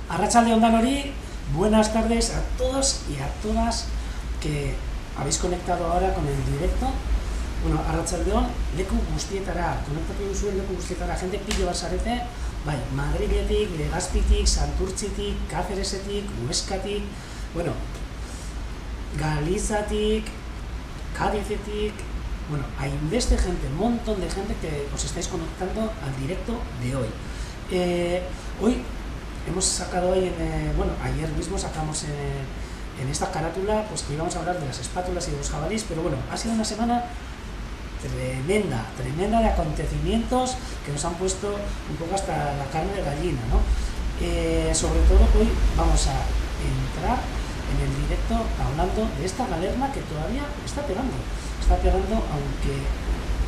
Arratsaldeon danori, buenas tardes a todos y a todas que habéis conectado ahora con el directo. Bueno, arratsaldeon, leku guztietara, konektatu duzuen leku guztietara, jende pilo bat zarete, bai, Madriletik, Legazpitik, Santurtzitik, Cáceresetik, Huescatik, bueno, Galizatik, Cádizetik, bueno, hay hainbeste gente, un montón de gente que os estáis conectando al directo de hoy. Hoy hemos sacado ayer mismo sacamos en esta carátula pues que íbamos a hablar de las espátulas y de los jabalíes, pero bueno, ha sido una semana tremenda de acontecimientos que nos han puesto un poco hasta la carne de gallina, ¿no? Sobre todo hoy vamos a entrar en el directo hablando de esta galerna que todavía está pegando, aunque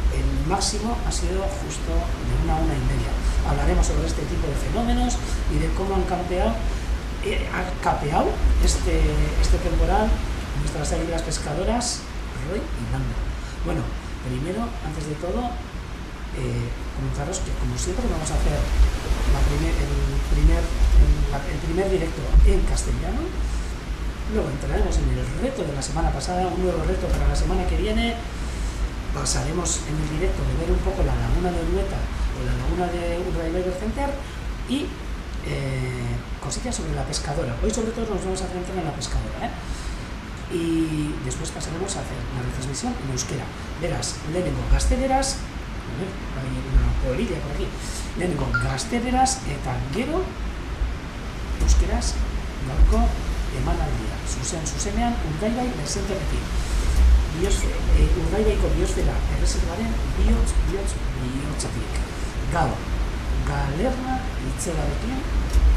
el máximo ha sido justo de 1 a 1:30. Hablaremos sobre este tipo de fenómenos y de cómo han capeado este temporal nuestras águilas pescadoras, Roy y Nando. Bueno, primero, antes de todo, comentaros que como siempre vamos a hacer el primer directo en castellano. Luego entraremos en el reto de la semana pasada, un nuevo reto para la semana que viene. Pasaremos en el directo de ver un poco la laguna de Urueta o la laguna de Urdaibai Center y cosillas sobre la pescadora. Hoy sobre todo nos vamos a centrar en la pescadora, y después pasaremos a hacer la retransmisión en euskera. Verás, lehenengo gazteleraz, hay una polilla por aquí, lehenengo gazteleraz eta gero euskeraz gaurko emanaldia. Zuzenean Urdaibai Centerretik. Urdaibaiko biosfera erreserbaren bihotzatik. Gaur, galerna itzelarekin,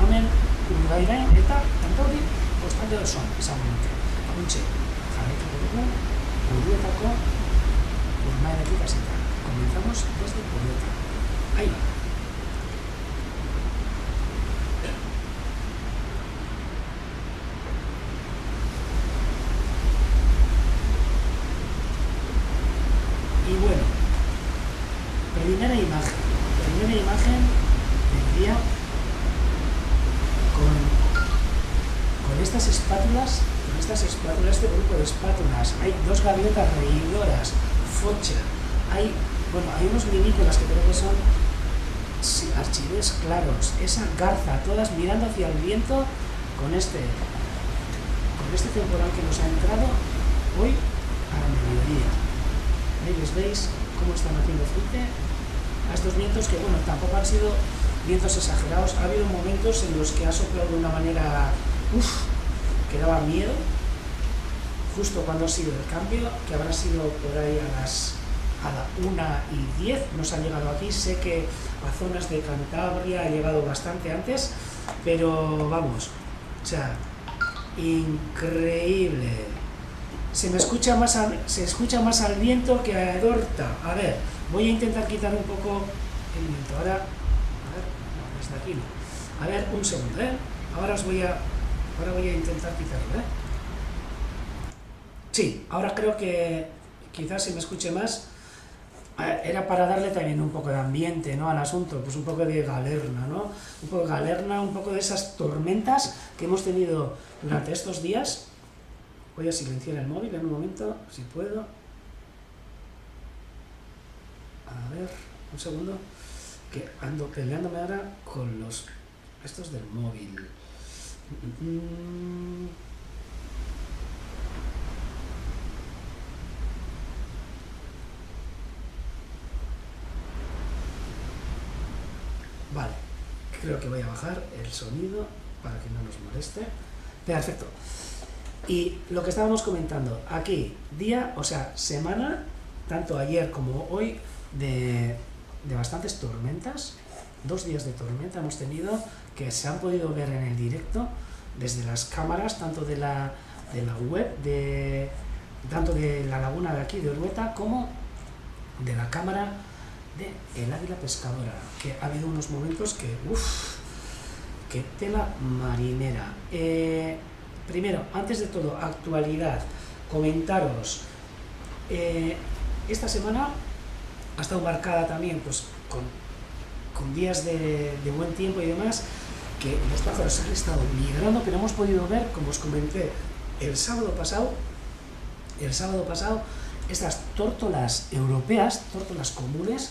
hemen Urdaibain eta Kantauri kostalde osoan izango dute. Hauntxe, jarraituko dugu Uruetako urmaeretik hasita. Comenzamos desde Urueta. Ahí va. Y bueno, primera imagen del día con estas espátulas, este grupo de espátulas. Hay dos gaviotas reidoras, focha, hay unos vinícolas que creo que son archivés claros, esa garza, todas mirando hacia el viento con este temporal que nos ha entrado hoy a la mediodía. Ahí les veis cómo están haciendo frente a estos vientos que, bueno, tampoco han sido vientos exagerados. Ha habido momentos en los que ha soplado de una manera que daba miedo, justo cuando ha sido el cambio, que habrá sido por ahí a la 1:10, nos ha llegado aquí. Sé que a zonas de Cantabria ha llegado bastante antes, pero vamos, o sea, increíble. Se escucha más al viento que a Edorta. A ver, voy a intentar quitar un poco el viento. Ahora, a ver, no, desde aquí no. A ver, un segundo, Ahora voy a intentar quitarlo, Sí, ahora creo que quizás se me escuche más. Era para darle también un poco de ambiente, ¿no?, al asunto, pues un poco de galerna, ¿no? Un poco de galerna, un poco de esas tormentas que hemos tenido durante estos días. Voy a silenciar el móvil en un momento, si puedo. A ver, un segundo, que ando peleándome ahora con estos del móvil. Vale, creo que voy a bajar el sonido para que no nos moleste. Perfecto. Y lo que estábamos comentando, aquí, semana, tanto ayer como hoy, de bastantes tormentas. 2 días de tormenta hemos tenido, que se han podido ver en el directo desde las cámaras, tanto de la web, tanto de la laguna de aquí, de Urueta, como de la cámara de el águila pescadora, que ha habido unos momentos que tela marinera. Primero, antes de todo, actualidad, comentaros. Esta semana ha estado marcada también pues con días de buen tiempo y demás, que los pájaros han estado migrando, pero hemos podido ver, como os comenté el sábado pasado, estas tórtolas europeas, tórtolas comunes,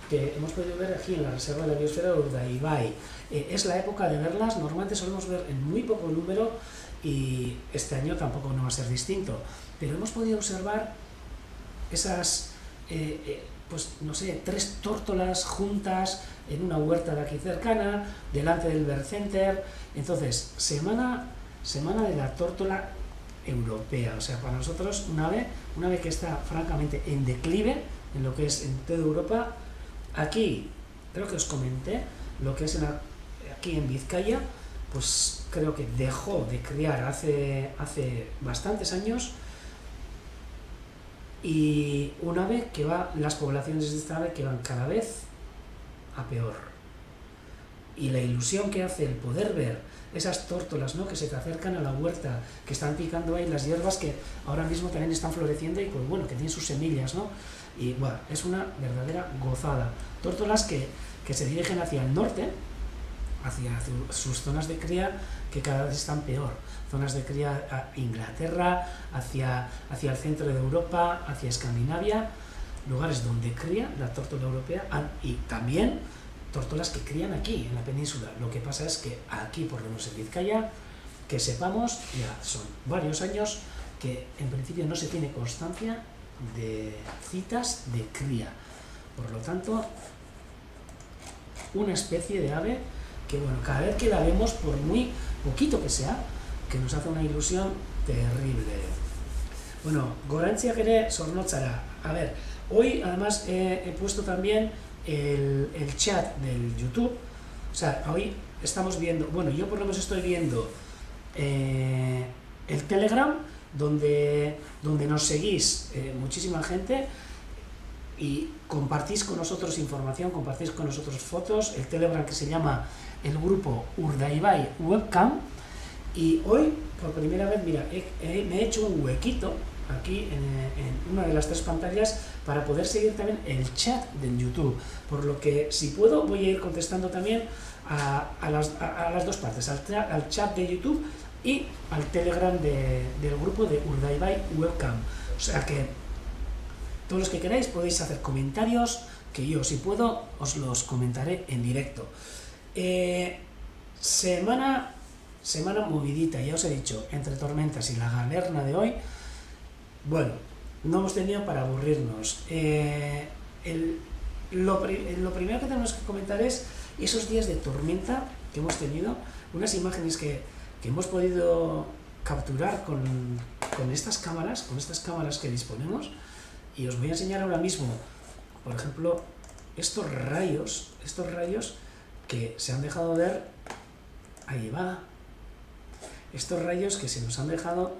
que hemos podido ver aquí en la Reserva de la Biosfera de Urdaibai. Es la época de verlas, normalmente solemos ver en muy poco número y este año tampoco no va a ser distinto, pero hemos podido observar esas, pues no sé, 3 tórtolas juntas en una huerta de aquí cercana, delante del Bird Center. Entonces, semana de la tórtola europea, o sea, para nosotros una ave que está francamente en declive en lo que es en toda Europa. Aquí, creo que os comenté, lo que es aquí en Vizcaya, pues creo que dejó de criar hace bastantes años, y un ave que las poblaciones de esta ave que van cada vez a peor. Y la ilusión que hace el poder ver esas tórtolas, ¿no?, que se te acercan a la huerta, que están picando ahí las hierbas que ahora mismo también están floreciendo y pues bueno, que tienen sus semillas, ¿no? Y bueno, es una verdadera gozada. Tórtolas que se dirigen hacia el norte, hacia sus zonas de cría, que cada vez están peor. Zonas de cría a Inglaterra, hacia el centro de Europa, hacia Escandinavia, lugares donde cría la tórtola europea, y también tórtolas que crían aquí, en la península. Lo que pasa es que aquí, por lo menos en Vizcaya, que sepamos, ya son varios años que en principio no se tiene constancia de citas de cría. Por lo tanto, una especie de ave que, bueno, cada vez que la vemos, por muy poquito que sea, que nos hace una ilusión terrible. Bueno, gorantziak ere zornotzara. A ver, hoy además he puesto también el chat del YouTube. O sea, hoy estamos viendo, bueno, yo por lo menos estoy viendo el Telegram, donde nos seguís muchísima gente y compartís con nosotros información, compartís con nosotros fotos. El Telegram que se llama el grupo Urdaibai Webcam. Y hoy, por primera vez, mira, me he hecho un huequito aquí en una de las 3 pantallas para poder seguir también el chat del YouTube, por lo que si puedo voy a ir contestando también a las 2 partes, al chat de YouTube y al Telegram del grupo de Urdaibai Webcam. O sea que todos los que queráis podéis hacer comentarios, que yo, si puedo, os los comentaré en directo. Semana movidita, ya os he dicho, entre tormentas y la galerna de hoy. Bueno, no hemos tenido para aburrirnos. Lo primero que tenemos que comentar es esos días de tormenta que hemos tenido, unas imágenes que hemos podido capturar con estas cámaras que disponemos, y os voy a enseñar ahora mismo, por ejemplo, estos rayos que se han dejado ver. Ahí va. Estos rayos que se nos han dejado,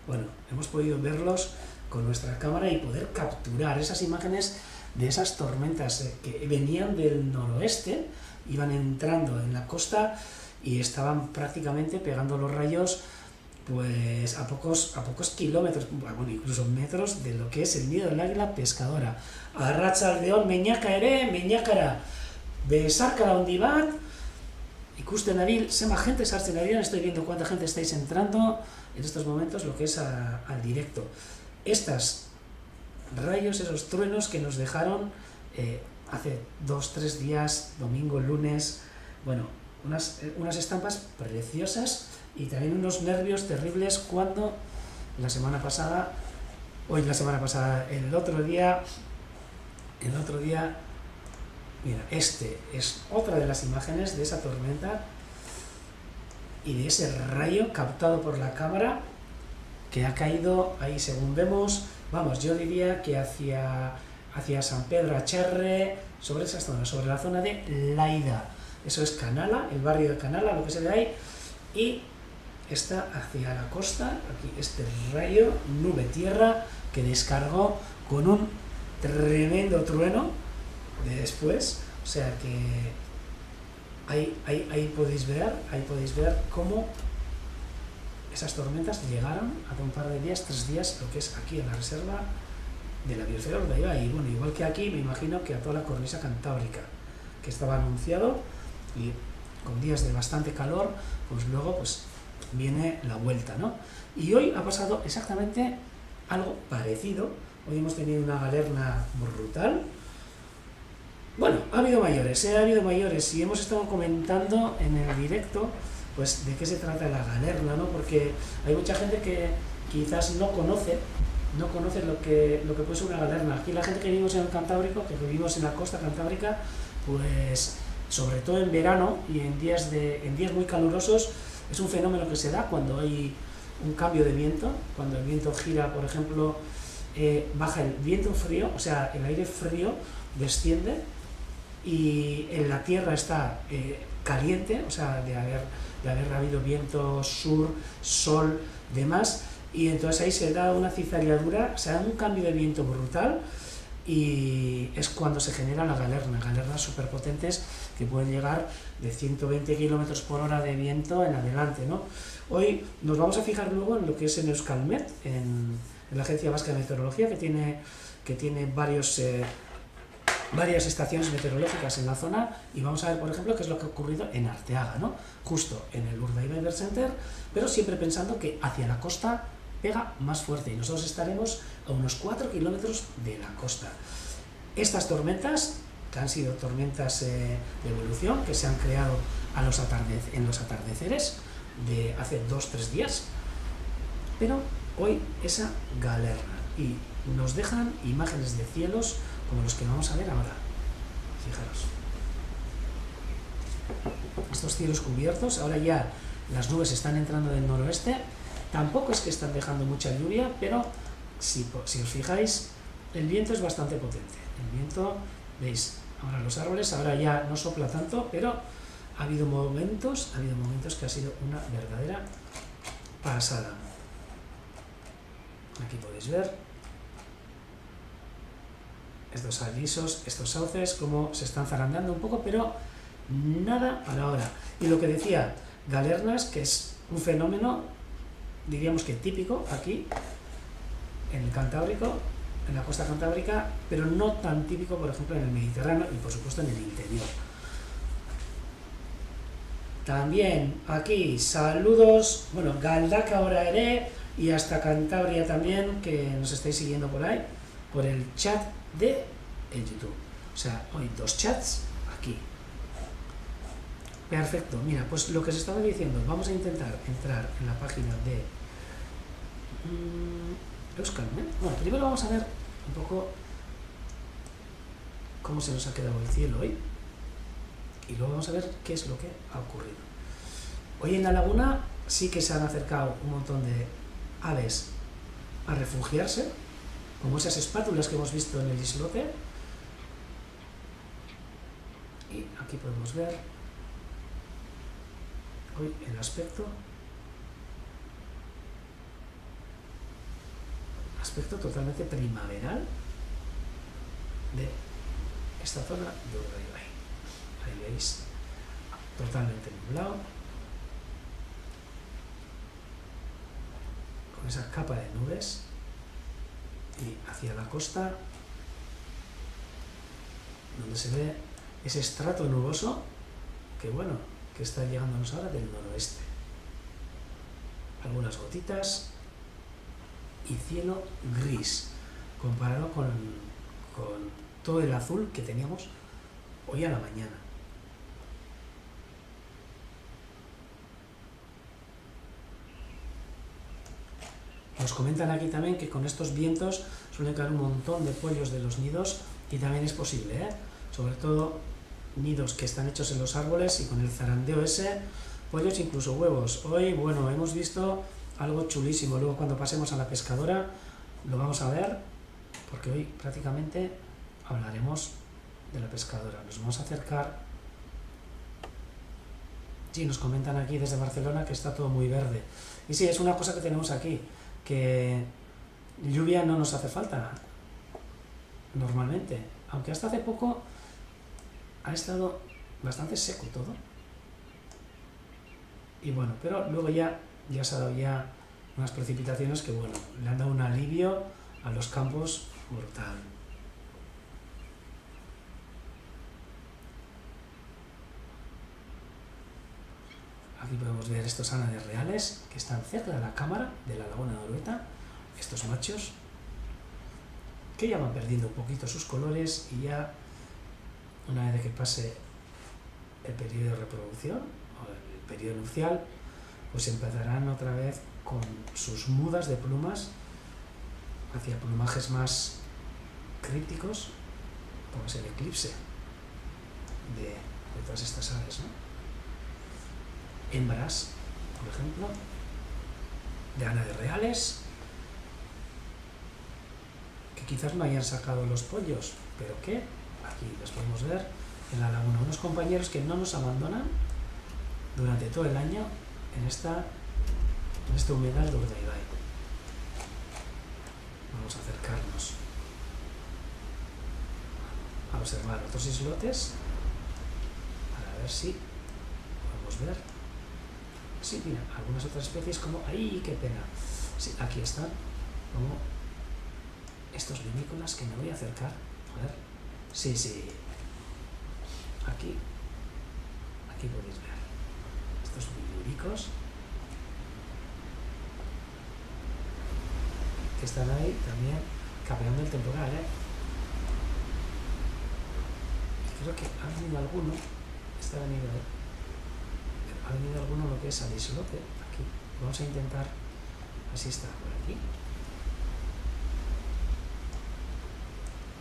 bueno, hemos podido verlos con nuestra cámara y poder capturar esas imágenes de esas tormentas que venían del noroeste, iban entrando en la costa y estaban prácticamente pegando los rayos pues a pocos kilómetros, bueno, incluso metros de lo que es el nido del águila pescadora. Arratsaldeon meñakara, besarkara handi bat. Ikusten nabil, zenbat gente sartzen ari, estoy viendo cuánta gente estáis entrando en estos momentos, lo que es al directo. Estos rayos, esos truenos que nos dejaron hace 2-3 días, domingo, lunes, bueno, unas estampas preciosas y también unos nervios terribles cuando el otro día, mira, este es otra de las imágenes de esa tormenta y de ese rayo captado por la cámara que ha caído ahí, según vemos, vamos, yo diría que hacia San Pedro Acharre, sobre esa zona, sobre la zona de Laida. Eso es Canala, el barrio de Canala, lo que se ve ahí, y está hacia la costa, aquí este rayo, nube tierra, que descargó con un tremendo trueno después. O sea que ahí podéis ver cómo esas tormentas llegaron hace un par de días, 3 días, lo que es aquí en la reserva de la Biosfera de Urdaibai. Y bueno, igual que aquí, me imagino que a toda la cornisa cantábrica, que estaba anunciado, y con días de bastante calor, pues luego pues viene la vuelta, ¿no? Y hoy ha pasado exactamente algo parecido. Hoy hemos tenido una galerna brutal. Bueno, ha habido mayores y hemos estado comentando en el directo pues de qué se trata la galerna, ¿no? Porque hay mucha gente que quizás no conoce lo que puede ser una galerna. Aquí la gente que vivimos en el Cantábrico, que vivimos en la costa cantábrica, pues sobre todo en verano y en días muy calurosos, es un fenómeno que se da cuando hay un cambio de viento, cuando el viento gira, por ejemplo, baja el viento frío, o sea, el aire frío desciende y en la tierra está caliente, o sea, de haber habido viento sur, sol, demás, y entonces ahí se da una cizalladura, se da un cambio de viento brutal y es cuando se genera la galernas superpotentes que pueden llegar de 120 km por hora de viento en adelante, ¿no? Hoy nos vamos a fijar luego en lo que es en Euskalmet, en la Agencia Vasca de Meteorología, que tiene varias estaciones meteorológicas en la zona, y vamos a ver, por ejemplo, qué es lo que ha ocurrido en Arteaga, ¿no? Justo en el Urdaibai Weather Center, pero siempre pensando que hacia la costa pega más fuerte y nosotros estaremos a unos 4 kilómetros de la costa. Estas tormentas, que han sido tormentas de evolución, que se han creado en los atardeceres de hace 2-3 días, pero hoy esa galerna, y nos dejan imágenes de cielos como los que vamos a ver ahora. Fijaros, estos cielos cubiertos, ahora ya las nubes están entrando del noroeste, tampoco es que están dejando mucha lluvia, pero si os fijáis, el viento es bastante potente. El viento, veis, ahora los árboles, ahora ya no sopla tanto, pero ha habido momentos que ha sido una verdadera pasada. Aquí podéis ver estos alisos, estos sauces, como se están zarandeando un poco, pero nada para ahora. Y lo que decía, galernas, que es un fenómeno, diríamos que típico aquí, en el Cantábrico, en la costa cantábrica, pero no tan típico, por ejemplo, en el Mediterráneo y, por supuesto, en el interior. También aquí, saludos, bueno, Galdaka ahora ere, y hasta Cantabria también, que nos estáis siguiendo por ahí, por el chat de el YouTube. O sea, hoy 2 chats aquí. Perfecto, mira, pues lo que os estaba diciendo, vamos a intentar entrar en la página de Euskalmet. Bueno, primero vamos a ver un poco cómo se nos ha quedado el cielo hoy y luego vamos a ver qué es lo que ha ocurrido. Hoy en la laguna sí que se han acercado un montón de aves a refugiarse, como esas espátulas que hemos visto en el islote, y aquí podemos ver hoy el aspecto totalmente primaveral de esta zona de Urdaibai. Ahí veis, totalmente nublado, con esa capa de nubes, y hacia la costa, donde se ve ese estrato nuboso que, bueno, que está llegándonos ahora del noroeste. Algunas gotitas y cielo gris, comparado con todo el azul que teníamos hoy a la mañana. Nos comentan aquí también que con estos vientos suelen caer un montón de pollos de los nidos, y también es posible, sobre todo nidos que están hechos en los árboles, y con el zarandeo ese, pollos, incluso huevos. Hoy, bueno, hemos visto algo chulísimo. Luego, cuando pasemos a la pescadora, lo vamos a ver, porque hoy prácticamente hablaremos de la pescadora. Nos vamos a acercar. Sí, nos comentan aquí desde Barcelona que está todo muy verde. Y sí, es una cosa que tenemos aquí, que lluvia no nos hace falta normalmente, aunque hasta hace poco ha estado bastante seco todo. Y bueno, pero luego ya se ha dado ya unas precipitaciones que, bueno, le han dado un alivio a los campos brutal. Aquí podemos ver estos ánades reales que están cerca de la cámara de la laguna de Orueta, estos machos, que ya van perdiendo un poquito sus colores y ya, una vez que pase el periodo de reproducción o el periodo nupcial, pues empezarán otra vez con sus mudas de plumas hacia plumajes más crípticos, como es el eclipse de todas estas aves, ¿no? Hembras, por ejemplo, de ánades reales, que quizás no hayan sacado los pollos, pero que aquí los podemos ver en la laguna. Unos compañeros que no nos abandonan durante todo el año en esta humedal de Urdaibai. Vamos a acercarnos a observar otros islotes para ver si podemos ver. Sí, mira, algunas otras especies como... ¡Ay, qué pena! Sí, aquí están, como estos limícolas que me voy a acercar. A ver. Sí. Aquí podéis ver estos miluricos que están ahí también capeando el temporal, ¿eh? Y creo que ha venido alguno, ha venido alguno lo que es al islote, aquí. Vamos a intentar, así está, por aquí.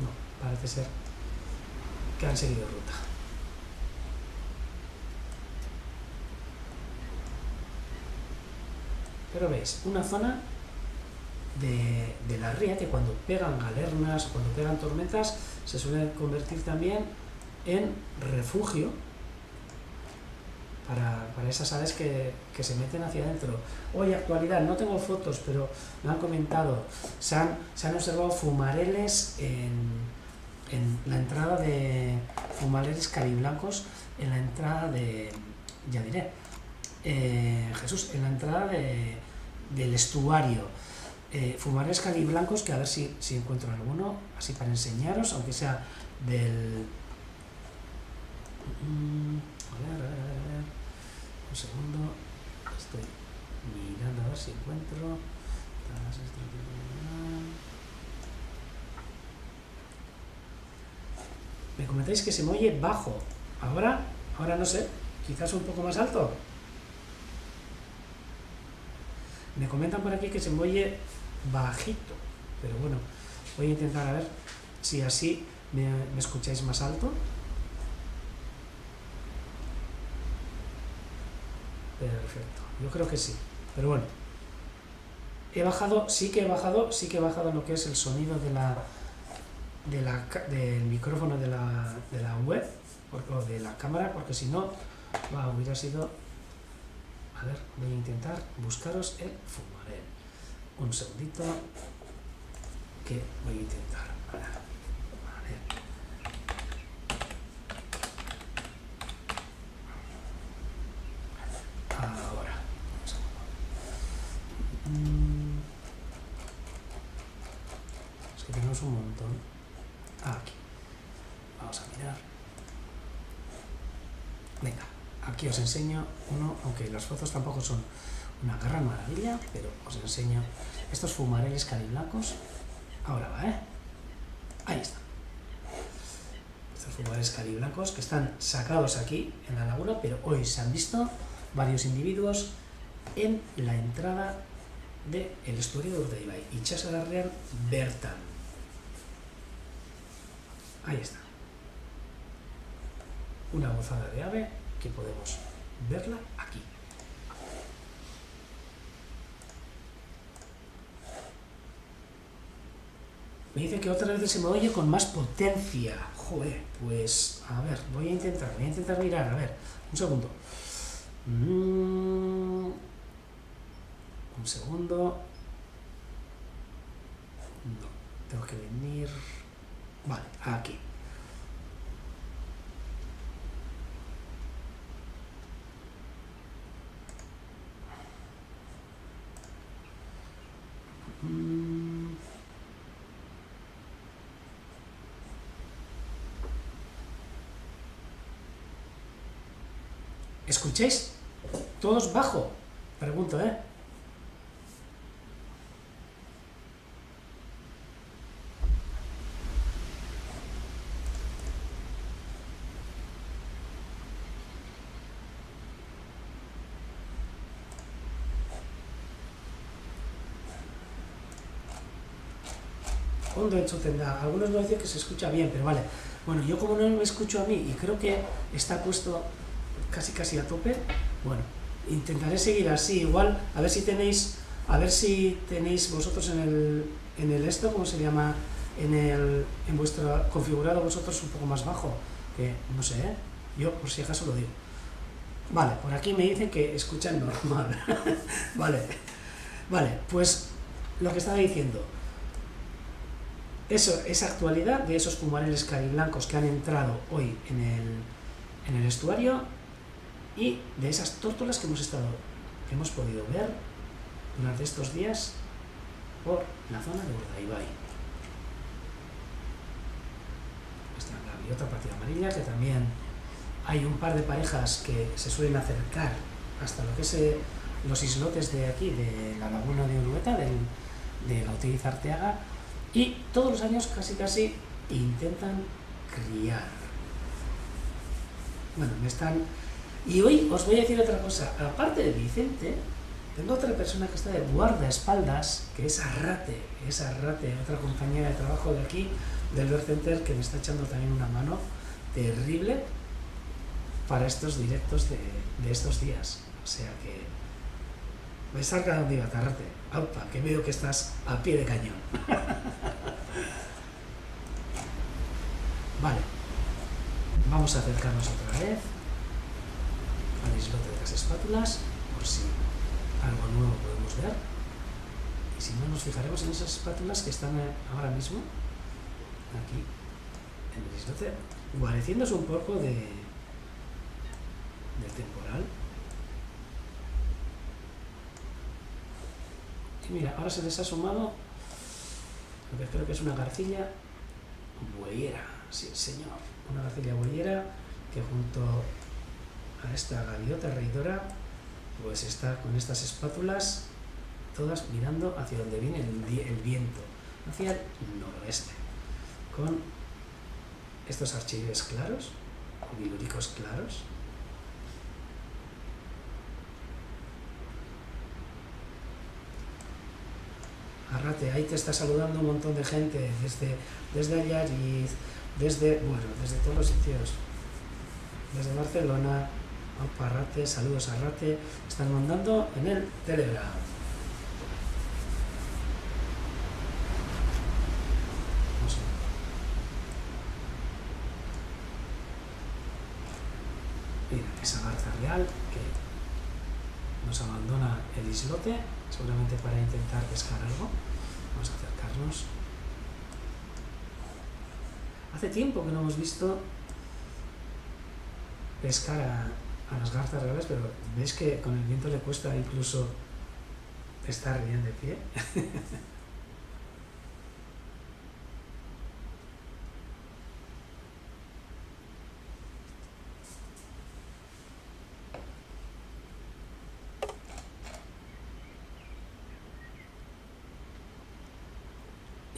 No, parece ser que han seguido ruta. Pero veis, una zona de la ría que cuando pegan galernas o cuando pegan tormentas se suele convertir también en refugio para esas aves que se meten hacia adentro. Hoy, actualidad, no tengo fotos, pero me han comentado, se han observado fumareles en la entrada de fumareles cariblancos, en la entrada de, ya diré, Jesús, en la entrada del estuario. Fumareles cariblancos, que a ver si encuentro alguno, así para enseñaros, aunque sea del... A ver. Un segundo. Estoy mirando a ver si encuentro. Me comentáis que se me oye bajo. Ahora no sé, quizás un poco más alto. Me comentan por aquí que se me oye bajito. Pero bueno, voy a intentar a ver si así me escucháis más alto. Perfecto, yo creo que sí, pero bueno, sí que he bajado lo que es el sonido del micrófono de la web o de la cámara, porque si no, hubiera sido... A ver, voy a intentar buscaros el fumarel. Un segundito, que voy a intentar. Vale. Ahora, es que tenemos un montón. Aquí. Vamos a mirar. Venga, aquí os enseño uno, aunque las fotos tampoco son una gran maravilla, pero os enseño estos fumareles cariblancos. Ahora va, ¿eh? Ahí está. Estos fumareles cariblancos que están sacados aquí en la laguna, pero hoy se han visto varios individuos en la entrada del estuario de Urdaibai, Itsasadarrean bertan. Ahí está. Una gozada de ave que podemos verla aquí. Me dice que otra vez se me oye con más potencia. Joder, pues a ver, voy a intentar mirar, a ver, un segundo. Un segundo. No, tengo que venir... Vale, aquí. ¿Escucháis ¿Todos bajo? Pregunto, ¿eh? Hondo entzuten da. Algunos nos dicen que se escucha bien, pero vale. Bueno, yo como no me escucho a mí y creo que está puesto casi a tope, bueno, intentaré seguir así. Igual, a ver si tenéis vosotros en el esto, ¿cómo se llama? En vuestro configurado vosotros un poco más bajo, que no sé, ¿eh? Yo por si acaso lo digo. Vale, por aquí me dicen que escuchan normal. Vale, pues lo que estaba diciendo. Eso, esa actualidad de esos pumareles cariblancos que han entrado hoy en el estuario y de esas tórtolas que hemos podido ver durante estos días por la zona de Urdaibai. Esta gaviota partida amarilla, que también hay un par de parejas que se suelen acercar hasta lo que es los islotes de aquí, de la laguna de Urueta, de Gautiz Arteaga, y todos los años casi intentan criar. Bueno, y hoy os voy a decir otra cosa. Aparte de Vicente, tengo otra persona que está de guardaespaldas, que es Arrate, otra compañera de trabajo de aquí, del Bird Center, que me está echando también una mano terrible para estos directos de estos días. O sea que me salga donde iba, Arrate. Aupa, que veo que estás a pie de cañón. Vale, vamos a acercarnos otra vez al islote de las espátulas, por si algo nuevo podemos ver. Y si no, nos fijaremos en esas espátulas que están ahora mismo aquí en el islote, guareciéndose un poco del temporal. Y mira, ahora se les ha sumado lo que creo que es una garcilla bueyera, sí señor, una garcilla bueyera que junto a esta gaviota reidora pues está con estas espátulas todas mirando hacia donde viene el viento, hacia el noroeste, con estos archives claros, biluricos claros. Arrate, ahí te está saludando un montón de gente, desde Allariz, desde todos los sitios, desde Barcelona. Opa, Arrate, saludos a Arrate, están mandando en el Telegram. Vamos a ver. Mira, esa garza real que nos abandona el islote, seguramente para intentar pescar algo. Vamos a acercarnos. Hace tiempo que no hemos visto pescar a las garzas reales, pero veis que con el viento le cuesta incluso estar bien de pie.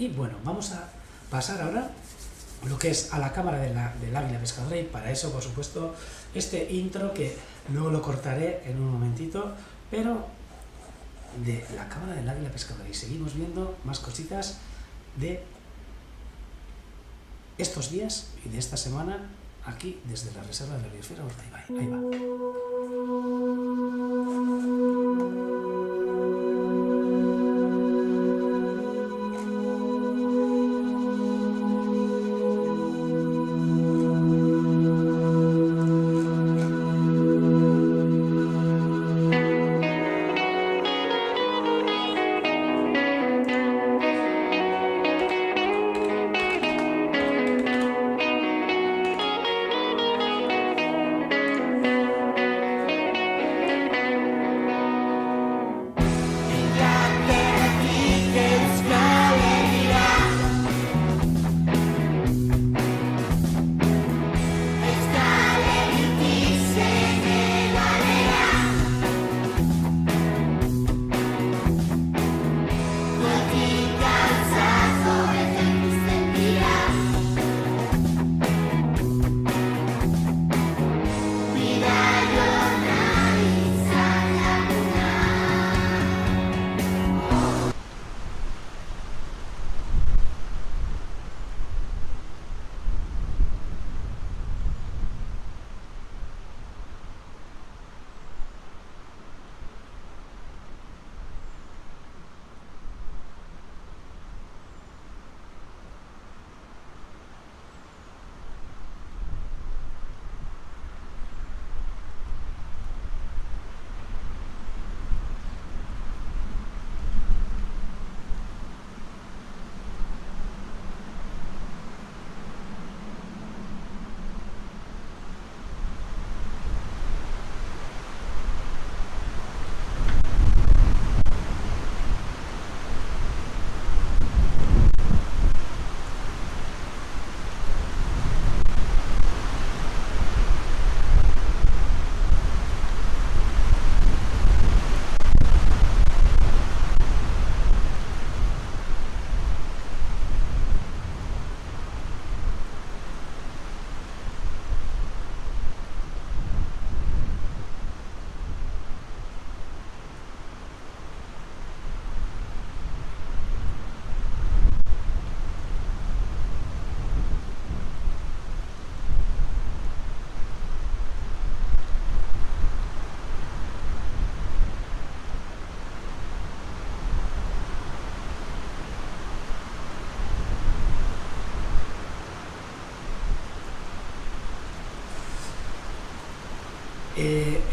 Y bueno, vamos a pasar ahora lo que es a la cámara del águila pescadora, y para eso, por supuesto, este intro que luego lo cortaré en un momentito, pero de la cámara del águila pescadora, y seguimos viendo más cositas de estos días y de esta semana aquí desde la reserva de la biosfera Urdaibai. Ahí va.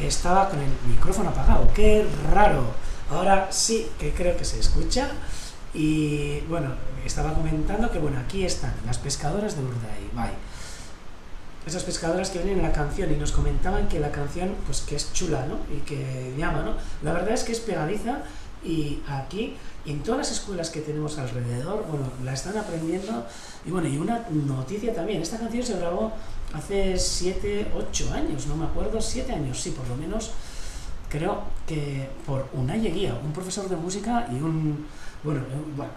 estaba con el micrófono apagado. ¡Qué raro! Ahora sí que creo que se escucha. Y bueno, estaba comentando que bueno, aquí están las pescadoras de Urdaibai. Esas pescadoras que vienen en la canción y nos comentaban que la canción, pues que es chula, ¿no? Y que llama, ¿no? La verdad es que es pegadiza y aquí, en todas las escuelas que tenemos alrededor, bueno, la están aprendiendo. Y bueno, y una noticia también, esta canción se grabó hace 7, 8 años, no me acuerdo, 7 años, sí, por lo menos, creo que por Unai Eguía, un profesor de música y bueno,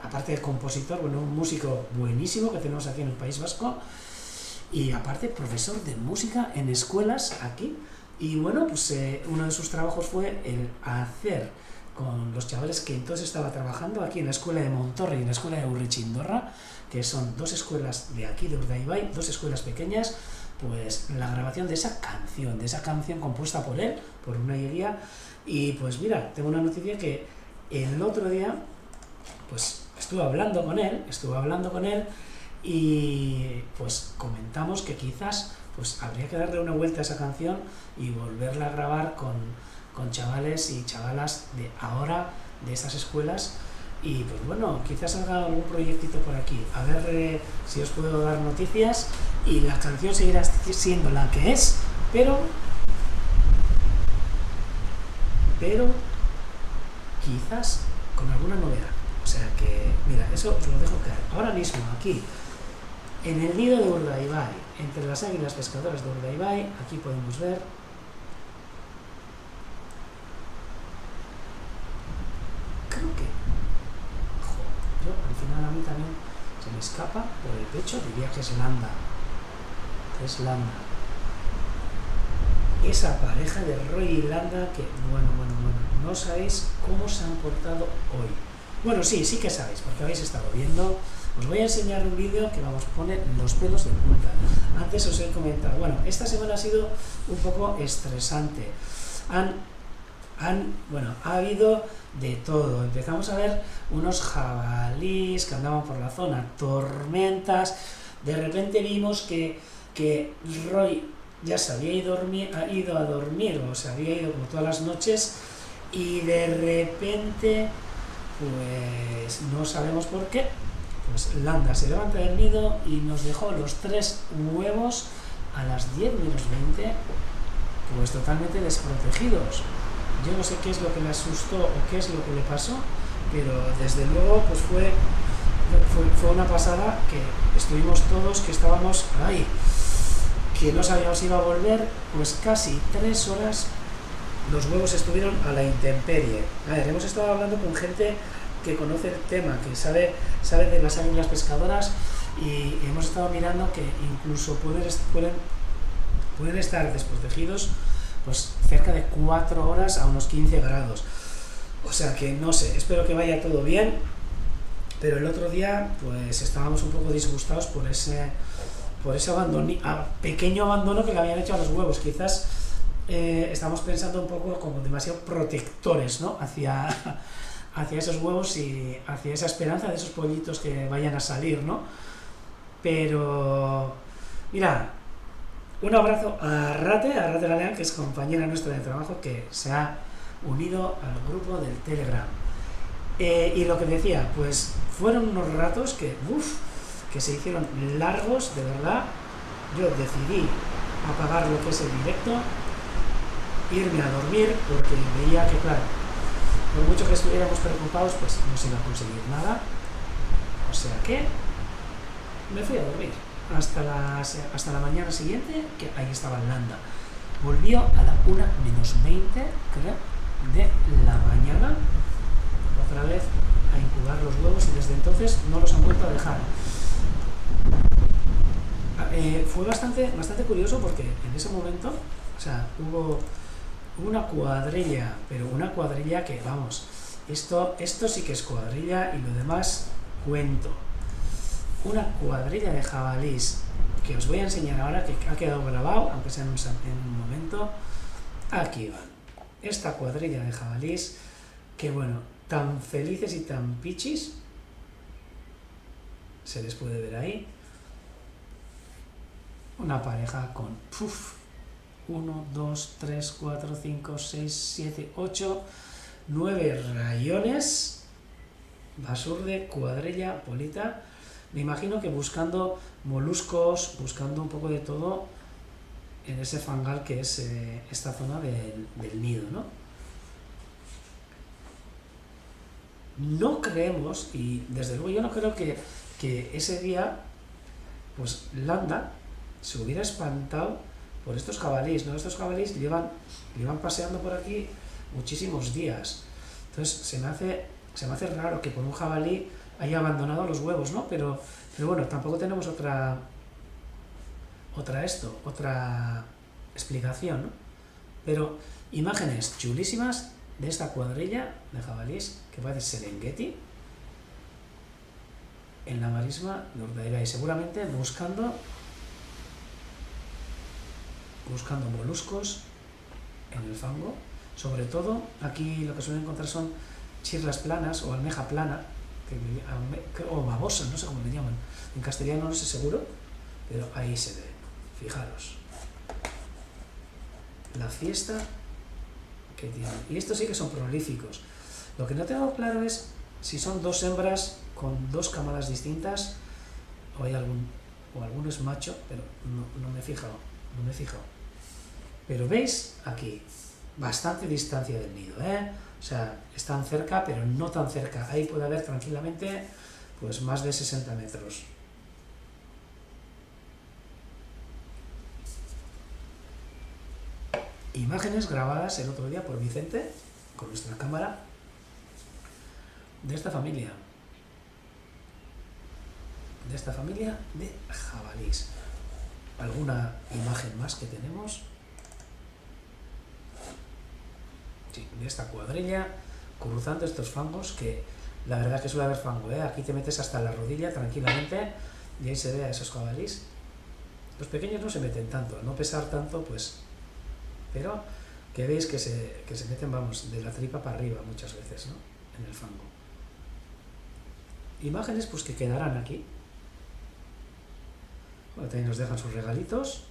aparte de compositor, bueno, un músico buenísimo que tenemos aquí en el País Vasco, y aparte profesor de música en escuelas aquí. Y bueno, pues uno de sus trabajos fue el hacer con los chavales que entonces estaba trabajando aquí en la escuela de Montorre y en la escuela de Urrichindorra, que son dos escuelas de aquí de Urdaibai, dos escuelas pequeñas, pues la grabación de esa canción compuesta por él, por Unai Eguía. Y pues mira, tengo una noticia que el otro día pues estuve hablando con él y pues comentamos que quizás pues habría que darle una vuelta a esa canción y volverla a grabar con chavales y chavalas de ahora, de esas escuelas. Y pues bueno, quizás salga algún proyectito por aquí, a ver si os puedo dar noticias, y la canción seguirá siendo la que es, pero quizás con alguna novedad. O sea que, mira, eso os lo dejo caer. Ahora mismo, aquí, en el nido de Urdaibai, entre las águilas pescadoras de Urdaibai, aquí podemos ver creo que yo al final a mí también se me escapa por el pecho, diría que es Landa. Esa pareja de Roy y Landa que, bueno, no sabéis cómo se han portado hoy. Bueno, sí que sabéis, porque habéis estado viendo. Os voy a enseñar un vídeo que vamos a poner los pelos de punta. Antes os he comentado, bueno, esta semana ha sido un poco estresante. Ha habido de todo. Empezamos a ver unos jabalíes que andaban por la zona, tormentas. De repente vimos que Roy ya se había ido a dormir, o se había ido como todas las noches, y de repente, pues no sabemos por qué, pues Landa se levanta del nido y nos dejó los 3 huevos a las 10 menos 20, pues totalmente desprotegidos. Yo no sé qué es lo que le asustó o qué es lo que le pasó, pero desde luego pues fue una pasada, que estuvimos todos, que estábamos ahí, que no sabíamos si iba a volver, pues casi 3 horas los huevos estuvieron a la intemperie. A ver, hemos estado hablando con gente que conoce el tema, que sabe de las águilas pescadoras, y hemos estado mirando que incluso pueden estar desprotegidos pues cerca de 4 horas a unos 15 grados. O sea que no sé, espero que vaya todo bien, pero el otro día pues estábamos un poco disgustados por ese pequeño abandono que le habían hecho a los huevos. Quizás estamos pensando un poco como demasiado protectores, ¿no? hacia esos huevos y hacia esa esperanza de esos pollitos que vayan a salir, ¿no? Pero mira, un abrazo a Rate Galeán, que es compañera nuestra de trabajo, que se ha unido al grupo del Telegram. Y lo que decía, pues fueron unos ratos que se hicieron largos, de verdad. Yo decidí apagar lo que es el directo, irme a dormir, porque veía que, claro, por mucho que estuviéramos preocupados, pues no se iba a conseguir nada. O sea que me fui a dormir hasta la mañana siguiente, que ahí estaba Landa. Volvió a la 1 menos 20, creo, de la mañana, otra vez a incubar los huevos, y desde entonces no los han vuelto a dejar. Fue bastante curioso, porque en ese momento, o sea, hubo una cuadrilla, pero una cuadrilla que, vamos, esto sí que es cuadrilla, y lo demás cuento. Una cuadrilla de jabalís que os voy a enseñar ahora, que ha quedado grabado, aunque sea en un momento. Aquí van, esta cuadrilla de jabalís, que bueno, tan felices y tan pichis, se les puede ver ahí, una pareja con 1, 2, 3, 4, 5, 6, 7, 8, 9 rayones, basurde, cuadrilla, polita. Me imagino que buscando moluscos, buscando un poco de todo en ese fangal que es esta zona del nido, ¿no? No creemos, y desde luego yo no creo que ese día, pues Landa se hubiera espantado por estos jabalíes, ¿no? Estos jabalíes llevan paseando por aquí muchísimos días. Entonces se me hace raro que por un jabalí haya abandonado los huevos, ¿no? Pero bueno, tampoco tenemos otra explicación, ¿no? Pero imágenes chulísimas de esta cuadrilla de jabalíes que parece Serengeti en la marisma de Urdaibai, seguramente buscando moluscos en el fango. Sobre todo aquí lo que suelen encontrar son chirlas planas o almeja plana, o babosa, no sé cómo le llaman en castellano, no sé seguro, pero ahí se ve. Fijaros la fiesta que tienen, y estos sí que son prolíficos. Lo que no tengo claro es si son dos hembras con dos camadas distintas o hay alguno es macho, pero no me he fijado. Pero veis aquí bastante distancia del nido, o sea, están cerca, pero no tan cerca. Ahí puede haber tranquilamente pues más de 60 metros. Imágenes grabadas el otro día por Vicente con nuestra cámara de esta familia de jabalís. ¿Alguna imagen más que tenemos? Sí, de esta cuadrilla cruzando estos fangos, que la verdad que suele haber fango, aquí te metes hasta la rodilla tranquilamente y ahí se ve a esos jabalís. Los pequeños no se meten tanto, al no pesar tanto, pues, pero que veis que se meten, vamos, de la tripa para arriba muchas veces, ¿no? En el fango. Imágenes pues que quedarán aquí. Bueno, también nos dejan sus regalitos,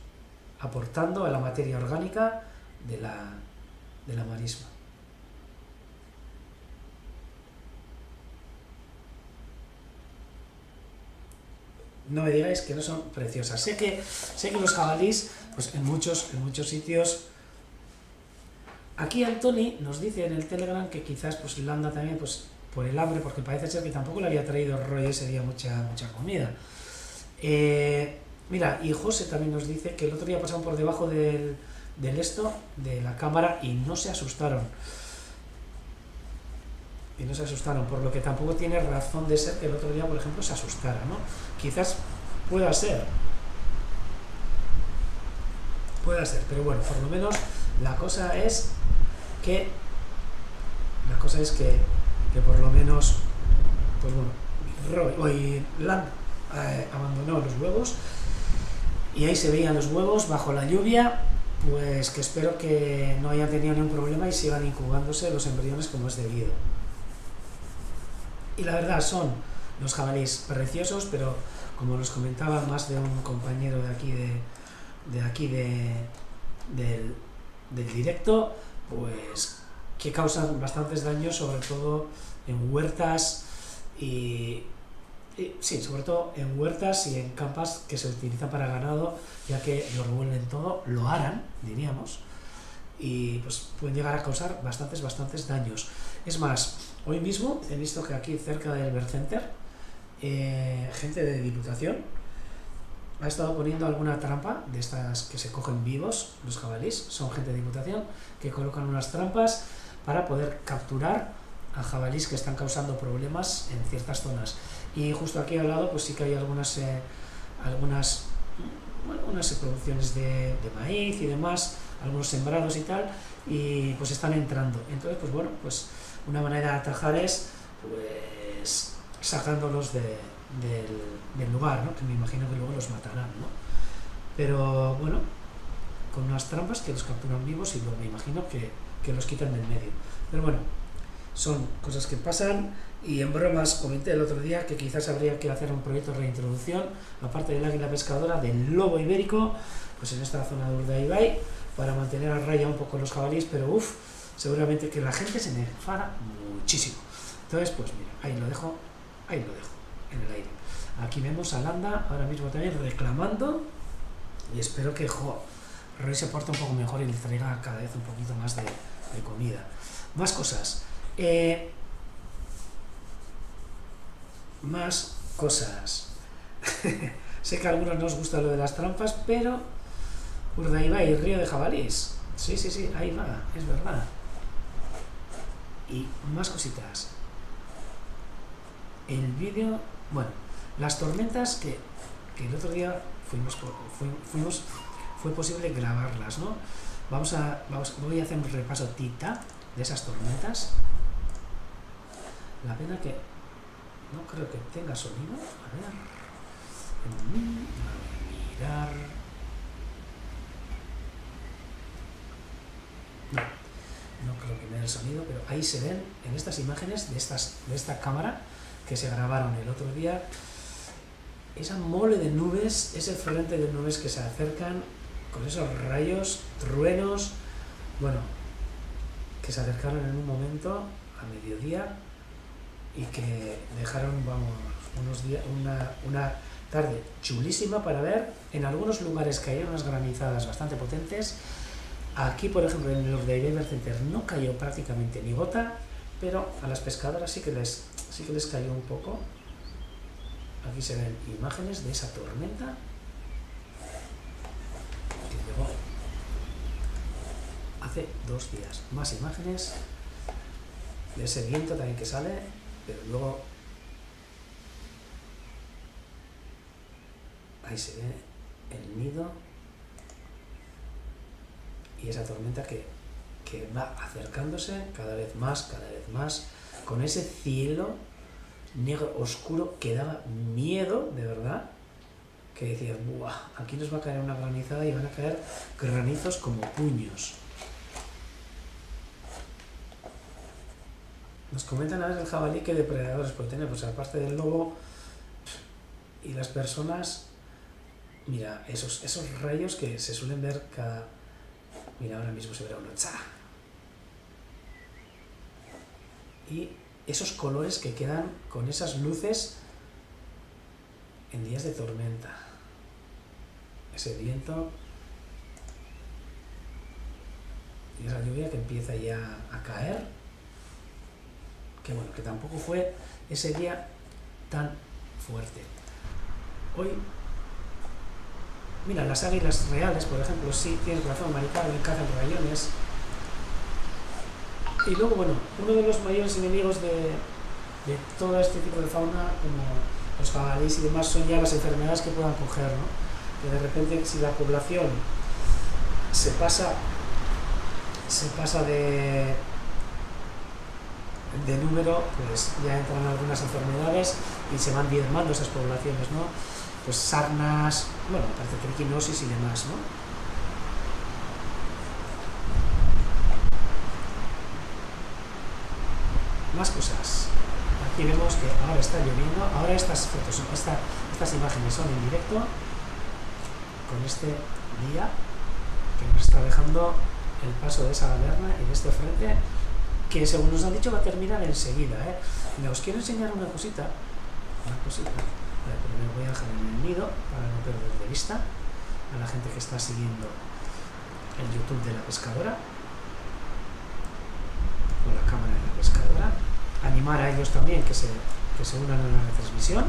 aportando a la materia orgánica de la marisma. No me digáis que no son preciosas. Sé que los jabalís, pues en muchos sitios. Aquí Antoni nos dice en el Telegram que quizás pues Landa también, pues por el hambre, porque parece ser que tampoco le había traído Roy ese día mucha comida. Mira, y José también nos dice que el otro día pasaron por debajo del esto, de la cámara, y no se asustaron. Por lo que tampoco tiene razón de ser que el otro día, por ejemplo, se asustara, ¿no? Quizás pueda ser, pero bueno, por lo menos la cosa es que por lo menos, pues bueno, Landa abandonó los huevos y ahí se veían los huevos bajo la lluvia, pues que espero que no hayan tenido ningún problema y sigan incubándose los embriones como es debido. Y la verdad son los jabalíes preciosos, pero como nos comentaba más de un compañero de aquí del directo, pues que causan bastantes daños, sobre todo en huertas sobre todo en huertas y en campas que se utilizan para ganado, ya que lo revuelven todo, lo aran, diríamos, y pues pueden llegar a causar bastantes daños. Es más, hoy mismo he visto que aquí cerca del Bercenter, gente de Diputación ha estado poniendo alguna trampa de estas que se cogen vivos, los jabalíes, son gente de Diputación que colocan unas trampas para poder capturar a jabalíes que están causando problemas en ciertas zonas. Y justo aquí al lado pues sí que hay algunas producciones de maíz y demás, algunos sembrados y tal, y pues están entrando. Entonces pues bueno, pues una manera de atajar es pues sacándolos del lugar, ¿no? Que me imagino que luego los matarán, ¿no? Pero bueno, con unas trampas que los capturan vivos y luego me imagino que los quitan del medio. Pero bueno, son cosas que pasan, y en bromas comenté el otro día que quizás habría que hacer un proyecto de reintroducción, aparte del águila pescadora, del lobo ibérico, pues en esta zona de Urdaibai, para mantener a raya un poco los jabalíes, pero uff, seguramente que la gente se me enfada muchísimo. Entonces, pues mira, ahí lo dejo, en el aire. Aquí vemos a Landa ahora mismo también reclamando, y espero que Roy se porte un poco mejor y le traiga cada vez un poquito más de comida. Más cosas. Más cosas. Sé que a algunos no os gusta lo de las trampas, pero Urdaibai, río de jabalíes. Sí, ahí va, es verdad. Y más cositas. El vídeo, bueno, las tormentas que el otro día fue posible grabarlas, ¿no? Voy a hacer un repaso tita de esas tormentas. La pena que no creo que tenga sonido. A ver. Mirar. No creo que me dé el sonido, pero ahí se ven en estas imágenes de esta cámara que se grabaron el otro día. Esa mole de nubes, ese frente de nubes que se acercan con esos rayos, truenos, bueno, que se acercaron en un momento a mediodía y que dejaron, vamos, una tarde chulísima para ver. En algunos lugares cayeron unas granizadas bastante potentes. Aquí, por ejemplo, en el Urdaibai Center no cayó prácticamente ni gota, pero a las pescadoras sí que les cayó un poco. Aquí se ven imágenes de esa tormenta que llegó hace 2 días. Más imágenes de ese viento también que sale, pero luego ahí se ve el nido y esa tormenta que va acercándose cada vez más, con ese cielo negro oscuro que daba miedo, de verdad, que decías, ¡buah! Aquí nos va a caer una granizada y van a caer granizos como puños. Nos comentan a ver el jabalí qué depredadores puede tener, pues aparte del lobo y las personas, mira, esos rayos que se suelen ver cada... Mira, ahora mismo se verá uno, ¡cha! Y esos colores que quedan con esas luces en días de tormenta. Ese viento y esa lluvia que empieza ya a caer. Que bueno, que tampoco fue ese día tan fuerte. Hoy, mira, las águilas reales, por ejemplo, sí, tienes razón, Maricá, le cazan rayones. Y luego, bueno, uno de los mayores enemigos de todo este tipo de fauna, como los jabalíes y demás, son ya las enfermedades que puedan coger, ¿no? Que de repente, si la población se pasa de número, pues ya entran algunas enfermedades y se van diezmando esas poblaciones, ¿no? Pues sarnas, bueno, aparte de triquinosis y demás, ¿no? Más cosas. Aquí vemos que ahora está lloviendo, ahora estas imágenes son en directo con este día que nos está dejando el paso de esa galerna y de este frente que, según nos han dicho, va a terminar enseguida, ¿eh? Mira, os quiero enseñar una cosita, pero me voy a dejar en el nido para no perder de vista a la gente que está siguiendo el YouTube de la pescadora con la cámara de la pescadora. Animar a ellos también que se unan a la retransmisión.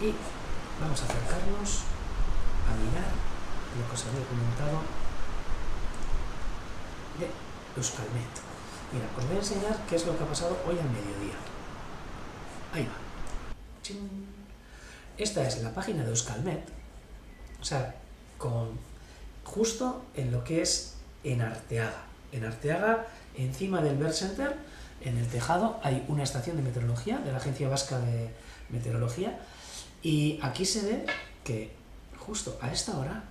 Y vamos a acercarnos a mirar lo que os había comentado de Euskalmet. Mira, os voy a enseñar qué es lo que ha pasado hoy al mediodía. Ahí va. ¡Chin! Esta es la página de Euskalmet, o sea, justo en lo que es en Arteaga. En Arteaga, encima del Bird Center, en el tejado, hay una estación de meteorología de la Agencia Vasca de Meteorología, y aquí se ve que justo a esta hora,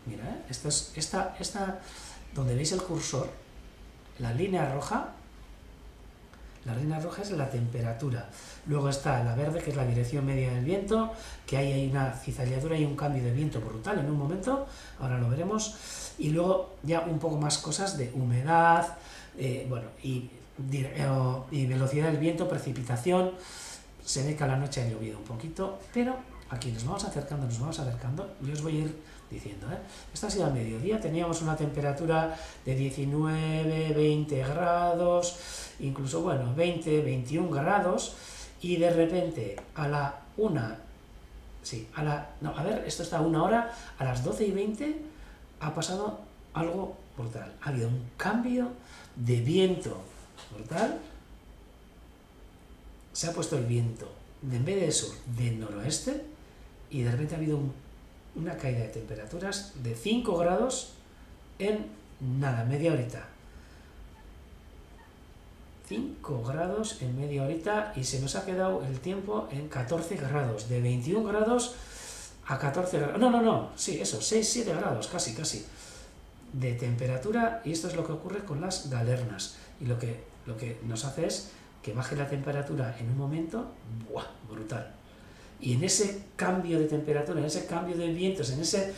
mira, esta donde veis el cursor, la línea roja, La línea roja es la temperatura. Luego está la verde, que es la dirección media del viento, que ahí hay una cizalladura y un cambio de viento brutal en un momento, ahora lo veremos. Y luego ya un poco más cosas de humedad, y velocidad del viento, precipitación. Se ve que a la noche ha llovido un poquito, pero aquí nos vamos acercando, y os voy a ir diciendo, Esto ha sido al mediodía, teníamos una temperatura de 19, 20 grados, incluso, 20, 21 grados, y de repente a la 1, esto está a 1 hora, a las 12:20 ha pasado algo brutal. Ha habido un cambio de viento brutal. Se ha puesto el viento, en vez de sur, de noroeste, y de repente ha habido una caída de temperaturas de 5 grados en nada, media horita. 5 grados en media horita, y se nos ha quedado el tiempo en 14 grados, de 21 grados a 14 grados, sí, eso, 6-7 grados, casi, de temperatura, y esto es lo que ocurre con las galernas, y lo que nos hace es que baje la temperatura en un momento, brutal. Y en ese cambio de temperatura, en ese cambio de vientos, en ese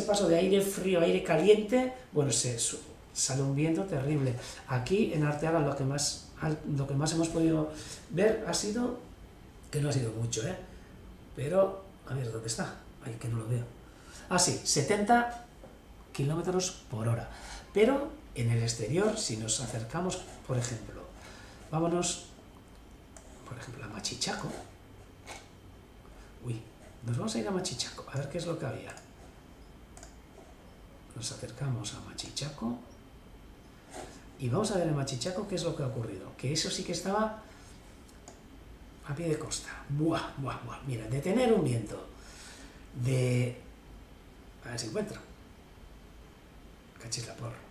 paso de aire frío a aire caliente, sale un viento terrible. Aquí en Arteaga lo que más hemos podido ver ha sido, que no ha sido mucho, pero, a ver, ¿dónde está? Ay, que no lo veo. 70 kilómetros por hora. Pero en el exterior, si nos acercamos, por ejemplo, vámonos, a Machichaco. Nos vamos a ir a Machichaco, a ver qué es lo que había. Nos acercamos a Machichaco y vamos a ver en Machichaco qué es lo que ha ocurrido. Que eso sí que estaba a pie de costa. Mira, de tener un viento de... A ver si encuentro.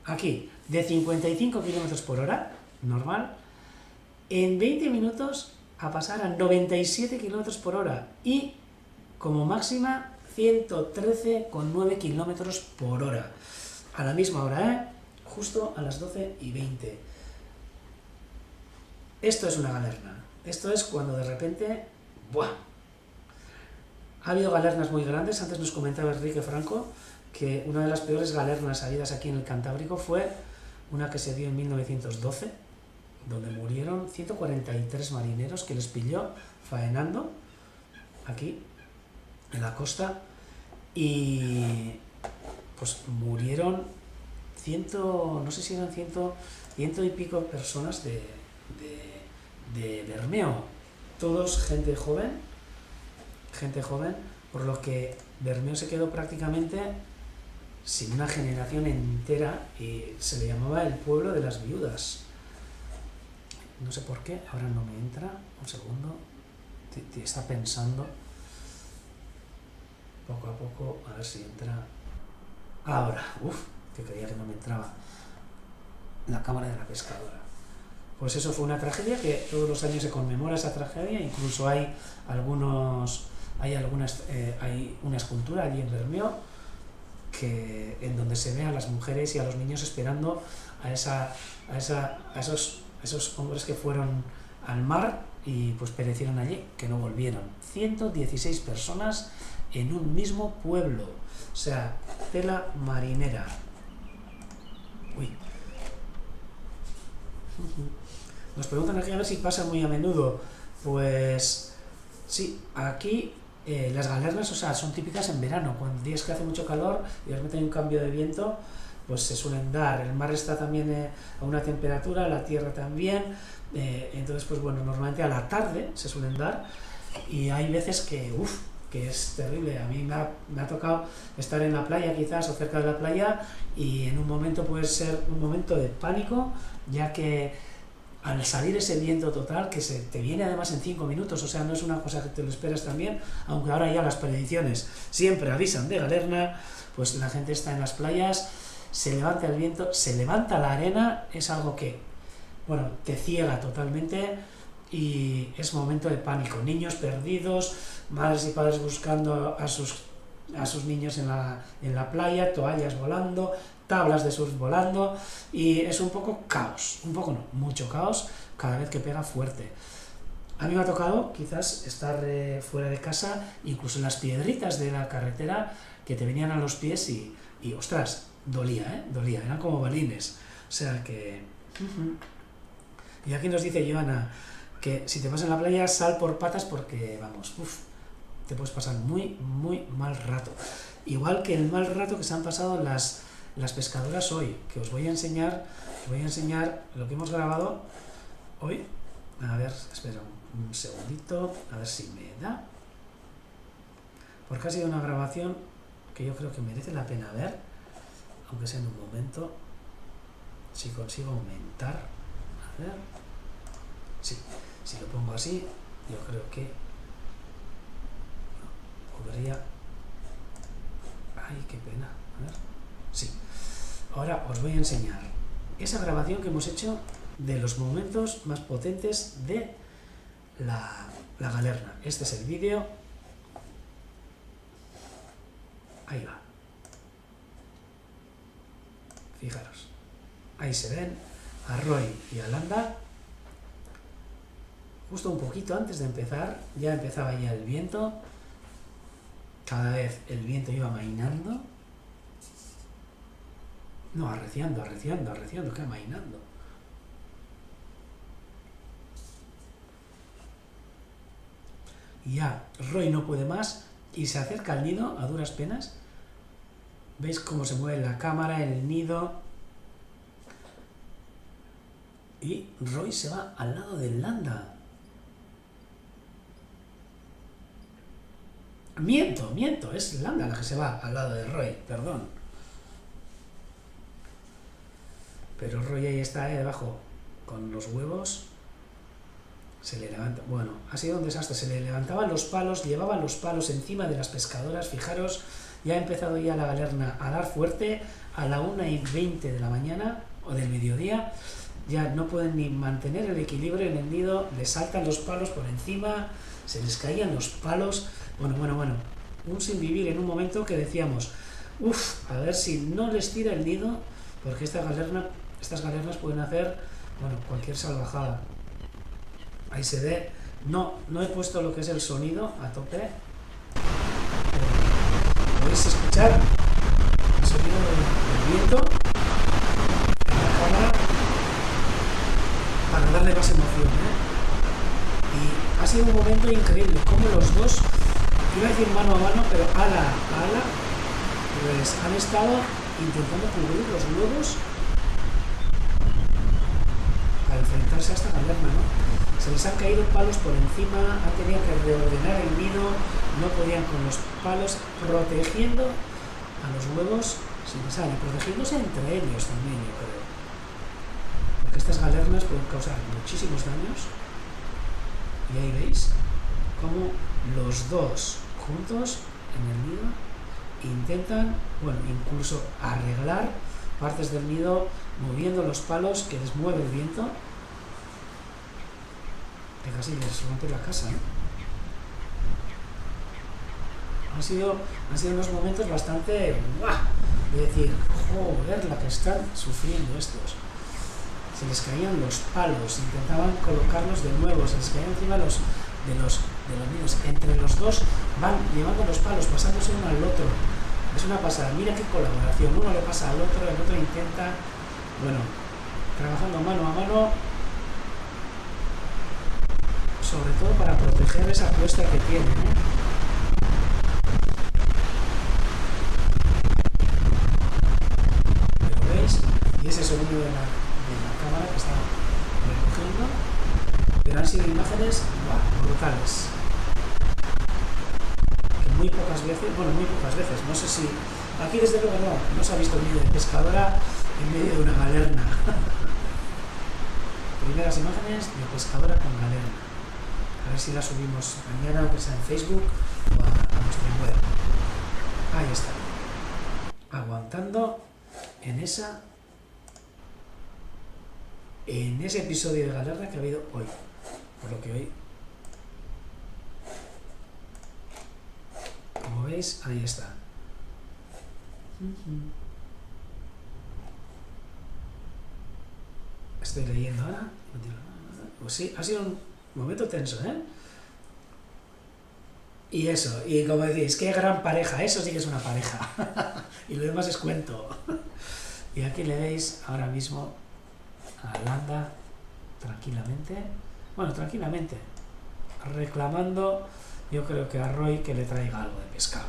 Aquí, de 55 km por hora, normal, en 20 minutos a pasar a 97 km por hora y como máxima 113,9 km por hora. A la misma hora, justo a las 12:20. Esto es una galerna. Esto es cuando de repente... Ha habido galernas muy grandes. Antes nos comentaba Enrique Franco que una de las peores galernas habidas aquí en el Cantábrico fue una que se dio en 1912, donde murieron 143 marineros, que les pilló faenando aquí en la costa, y pues murieron no sé si eran ciento y pico personas de Bermeo, todos gente joven, por lo que Bermeo se quedó prácticamente sin una generación entera, y se le llamaba el pueblo de las viudas. No sé por qué, ahora no me entra, un segundo, está pensando, poco a poco, a ver si entra, ahora, que creía que no me entraba, la cámara de la pescadora. Pues eso fue una tragedia que todos los años se conmemora esa tragedia, incluso hay una escultura allí en Bermeo en donde se ve a las mujeres y a los niños esperando a esos hombres que fueron al mar y pues perecieron allí, que no volvieron. 116 personas en un mismo pueblo, o sea, tela marinera. Nos preguntan aquí a ver si pasa muy a menudo. Pues sí, aquí las galernas, son típicas en verano, cuando días que hace mucho calor y de repente hay un cambio de viento, pues se suelen dar. El mar está también a una temperatura, la tierra también, entonces pues normalmente a la tarde se suelen dar, y hay veces que es terrible. A mí me ha tocado estar en la playa quizás, o cerca de la playa, y en un momento puede ser un momento de pánico, ya que al salir ese viento total, que se te viene además en 5 minutos, o sea, no es una cosa que te lo esperas también, aunque ahora ya las predicciones siempre avisan de galerna, pues la gente está en las playas, se levanta el viento, se levanta la arena, es algo que, te ciega totalmente, y es momento de pánico. Niños perdidos, madres y padres buscando a sus a sus niños en la playa, toallas volando, tablas de surf volando, y es un poco caos, un poco no, mucho caos cada vez que pega fuerte. A mí me ha tocado quizás estar fuera de casa, incluso en las piedritas de la carretera que te venían a los pies y ostras, dolía, dolía, eran como balines. O sea que... Y aquí nos dice Joana que si te vas en la playa, sal por patas porque, vamos, te puedes pasar muy, muy mal rato. Igual que el mal rato que se han pasado las pescadoras hoy, que os voy a enseñar lo que hemos grabado hoy. A ver, espera un segundito, a ver si me da. Porque ha sido una grabación que yo creo que merece la pena ver, aunque sea en un momento. Si consigo aumentar, a ver. Sí, si lo pongo así, yo creo que podría... Ay, qué pena. A ver. Sí. Ahora os voy a enseñar esa grabación que hemos hecho de los momentos más potentes de la galerna. Este es el vídeo. Ahí va. Fijaros. Ahí se ven a Roy y a Landa. Justo un poquito antes de empezar, ya empezaba ya el viento. Cada vez el viento iba amainando. No, arreciando, que amainando. Y ya Roy no puede más y se acerca al nido a duras penas. ¿Veis cómo se mueve la cámara, el nido? Y Roy se va al lado de Landa. Miento, es Landa la que se va al lado de Roy, perdón. Pero Roy ahí está debajo con los huevos. Se le levanta. Bueno, ha sido un desastre. Se le levantaban los palos, llevaban los palos encima de las pescadoras. Fijaros, ya ha empezado ya la galerna a dar fuerte a la 1:20 de la mañana o del mediodía. Ya no pueden ni mantener el equilibrio en el nido. Les saltan los palos por encima, se les caían los palos. Bueno. Un sinvivir en un momento que decíamos, a ver si no les tira el nido, porque estas galernas pueden hacer, cualquier salvajada. Ahí se ve, no he puesto lo que es el sonido a tope. Podéis escuchar el sonido del viento en la cámara para darle más emoción, Y ha sido un momento increíble, como los dos, iba a decir mano a mano, pero ala a ala, pues han estado intentando cubrir los huevos para enfrentarse a esta galerna, Se les han caído palos por encima, han tenido que reordenar el nido, no podían con los palos, protegiendo a los huevos sin pasar, y protegiéndose entre ellos también, yo creo. Porque estas galernas pueden causar muchísimos daños. Y ahí veis cómo los dos juntos en el nido intentan, incluso arreglar partes del nido moviendo los palos que les mueve el viento, que casi les rompe la casa. Han sido unos momentos bastante de decir, joder, la que están sufriendo estos. Se les caían los palos, intentaban colocarlos de nuevo, se les caían encima de los nidos. Entre los dos van llevando los palos, pasándose uno al otro. Es una pasada. Mira qué colaboración. Uno le pasa al otro, el otro intenta, trabajando mano a mano, sobre todo para proteger esa puesta que tienen, Pero veis, y ese sonido de la cámara que está recogiendo, pero han sido imágenes brutales. Que muy pocas veces, no sé si... Aquí desde luego no se ha visto el vídeo de pescadora en medio de una galerna. Primeras imágenes de pescadora con galerna. A ver si la subimos mañana, aunque sea en Facebook o a nuestra web. Ahí está. Aguantando en ese episodio de galerna que ha habido hoy. Por lo que hoy, como veis, ahí está. Estoy leyendo ahora. Pues sí, ha sido un momento tenso, ¿eh? Y eso, y como decís, qué gran pareja, eso sí que es una pareja. Y lo demás es cuento. Y aquí le veis ahora mismo a Landa tranquilamente, bueno, tranquilamente, reclamando, yo creo que a Roy que le traiga algo de pescado.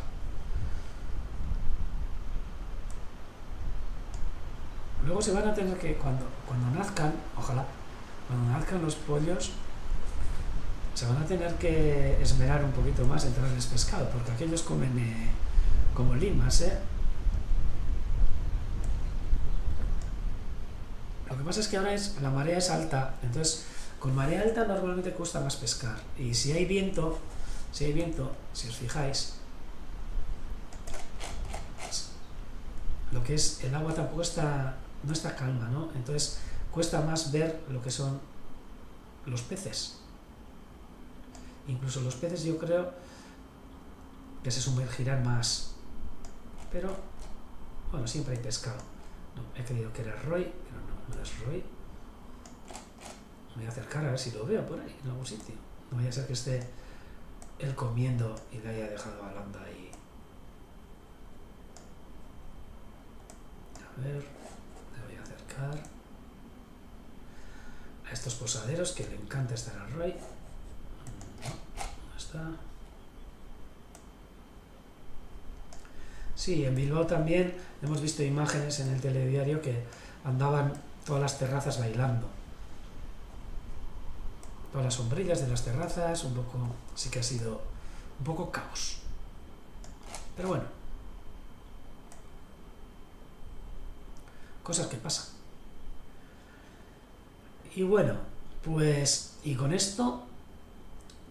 Luego se van a tener que, cuando nazcan, ojalá, cuando nazcan los pollos, se van a tener que esmerar un poquito más en traerles pescado, porque aquellos comen como limas, ¿eh? Lo que pasa es que ahora la marea es alta, entonces con marea alta normalmente cuesta más pescar. Y si hay viento, si os fijáis, lo que es el agua tampoco no está calma, ¿no? Entonces cuesta más ver lo que son los peces. Incluso los peces yo creo que se sumergirán más. Pero, bueno, siempre hay pescado. No, he creído que era Roy, pero no es Roy. Me voy a acercar a ver si lo veo por ahí, en algún sitio. No vaya a ser que esté él comiendo y le haya dejado a Landa ahí. A ver, me voy a acercar a estos posaderos que le encanta estar a Roy. No está. Sí, en Bilbao también hemos visto imágenes en el telediario que andaban todas las terrazas bailando. Todas las sombrillas de las terrazas, un poco, sí que ha sido un poco caos. Pero bueno, cosas que pasan. Y bueno, pues, y con esto,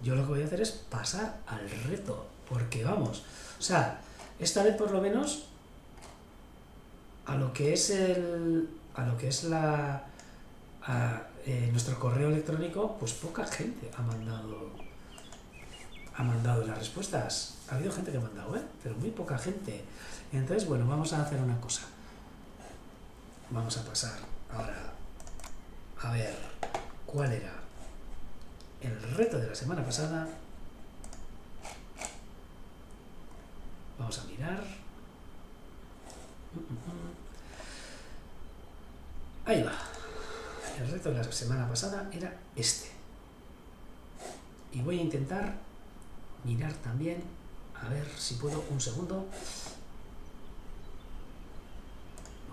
yo lo que voy a hacer es pasar al reto, porque vamos, o sea, esta vez por lo menos, a lo que es nuestro correo electrónico, pues poca gente ha mandado las respuestas. Ha habido gente que ha mandado, pero muy poca gente. Entonces, bueno, vamos a hacer una cosa. Vamos a pasar ahora a ver cuál era el reto de la semana pasada. Vamos a mirar. Ahí va. El reto de la semana pasada era este. Y voy a intentar mirar también, a ver si puedo, un segundo.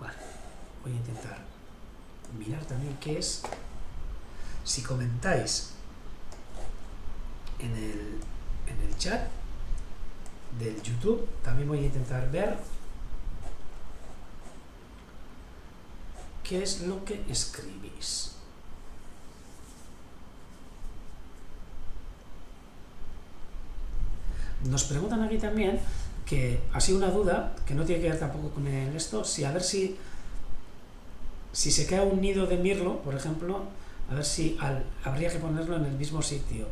Vale, voy a intentar mirar también qué es. Si comentáis en el chat del YouTube, también voy a intentar ver qué es lo que escribís. Nos preguntan aquí también, que ha sido una duda, que no tiene que ver tampoco con esto, si a ver si se queda un nido de mirlo, por ejemplo, a ver si habría que ponerlo en el mismo sitio.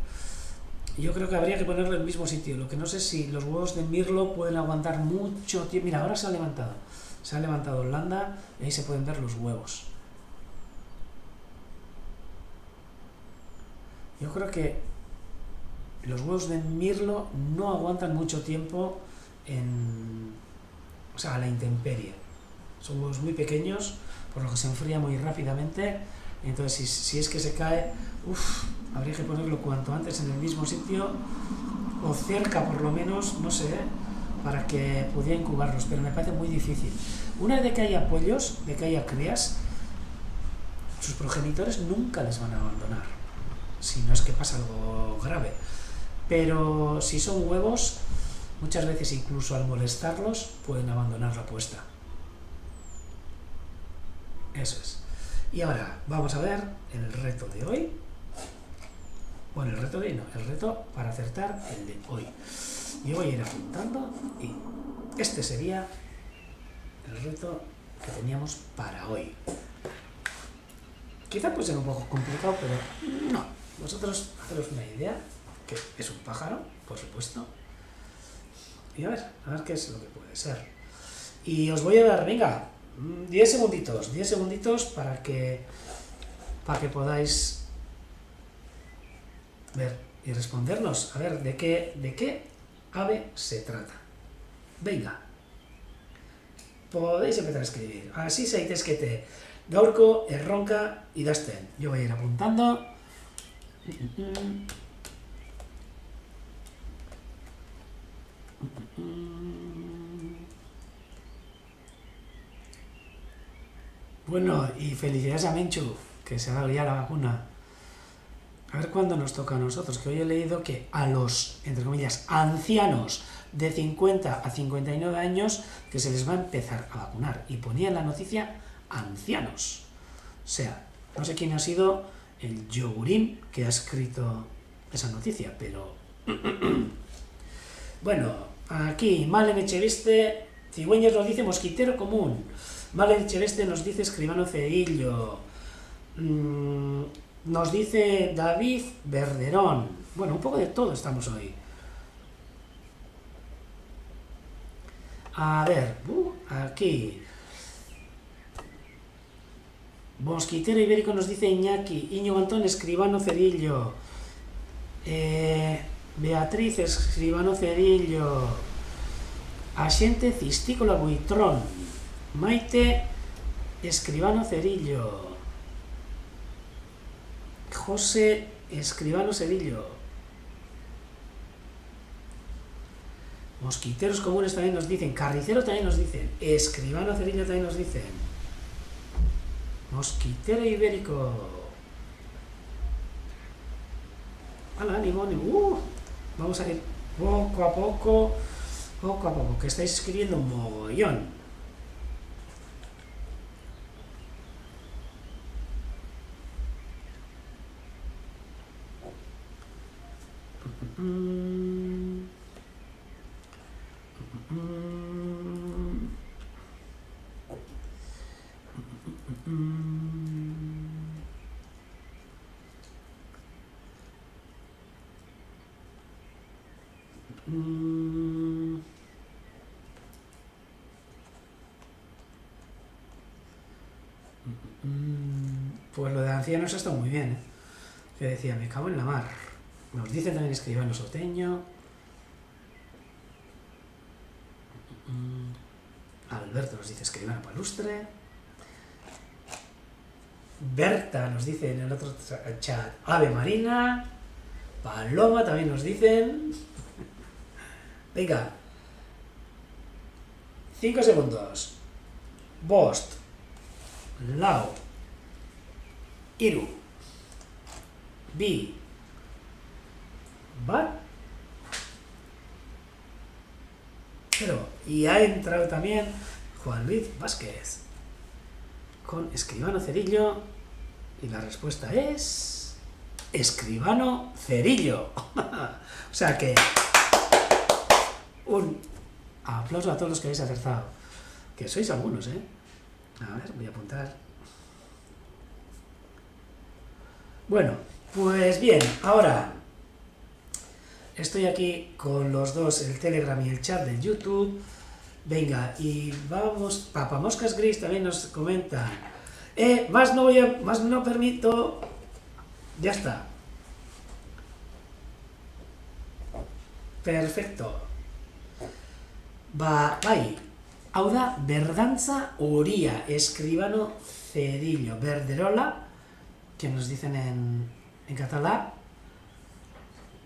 Yo creo que habría que ponerlo en el mismo sitio, lo que no sé si los huevos de mirlo pueden aguantar mucho tiempo. Mira, ahora se ha levantado Landa y ahí se pueden ver los huevos. Yo creo que los huevos de mirlo no aguantan mucho tiempo a la intemperie. Son huevos muy pequeños, por lo que se enfría muy rápidamente. Entonces, si es que se cae, habría que ponerlo cuanto antes en el mismo sitio, o cerca por lo menos, no sé, para que pudiera incubarlos, pero me parece muy difícil. Una vez que haya pollos, de que haya crías, sus progenitores nunca les van a abandonar, si no es que pasa algo grave. Pero si son huevos, muchas veces incluso al molestarlos, pueden abandonar la puesta. Eso es. Y ahora vamos a ver el reto de hoy. Bueno, el reto de hoy no, el reto para acertar el de hoy. Yo voy a ir apuntando y este sería el reto que teníamos para hoy. Quizá puede ser un poco complicado, pero no. Vosotros haceros una idea, que es un pájaro, por supuesto. Y a ver qué es lo que puede ser. Y os voy a dar, venga, 10 segunditos para que podáis ver y respondernos. A ver, ¿de qué ave se trata? Venga. Podéis empezar a escribir. Así zaitezkete gaurko, erronka idazten. Yo voy a ir apuntando. Bueno, y felicidades a Menchu, que se ha dado ya la vacuna. A ver cuándo nos toca a nosotros, que hoy he leído que a los, entre comillas, ancianos de 50 a 59 años que se les va a empezar a vacunar. Y ponía en la noticia ancianos. O sea, no sé quién ha sido el yogurín que ha escrito esa noticia, pero... Bueno, aquí Malen Echeveste, Cigüeñas nos dice mosquitero común. Malen Echeveste nos dice escribano cedillo. Nos dice David Verderón. Bueno, un poco de todo estamos hoy. A ver, aquí. Mosquitero ibérico nos dice Iñaki. Íñigo Antón, escribano cedillo. Beatriz, escribano cedillo. Axente cistícola buitrón. Maite, escribano cerillo. José, escribano cedillo. Mosquiteros comunes también nos dicen. Carnicero también nos dicen. Escribano cerillo también nos dicen. Mosquitero ibérico. ¡Hala, ánimo, ánimo! Vamos a ir poco a poco, que estáis escribiendo un mogollón. Pues lo de ancianos está muy bien, ¿eh? Que decía, me cago en la mar. Nos dicen también escribano soteño. Alberto nos dice escribano palustre. Berta nos dice en el otro chat ave marina. Paloma también nos dicen. Venga. 5 segundos. Bost. Lau. Iru. Bi. Bat. Pero, y ha entrado también Juan Luis Vázquez con escribano cerillo y la respuesta es escribano cerillo. O sea que un aplauso a todos los que habéis acertado, que sois algunos, ¿eh? A ver, voy a apuntar. Bueno, pues bien, ahora estoy aquí con los dos, el Telegram y el chat de YouTube. Venga, y vamos. Papamoscas Gris también nos comenta. Más no permito. Ya está. Perfecto. Bai. Hau da, Verdanza Uría, escribano cedillo. Verderola, que nos dicen en catalán.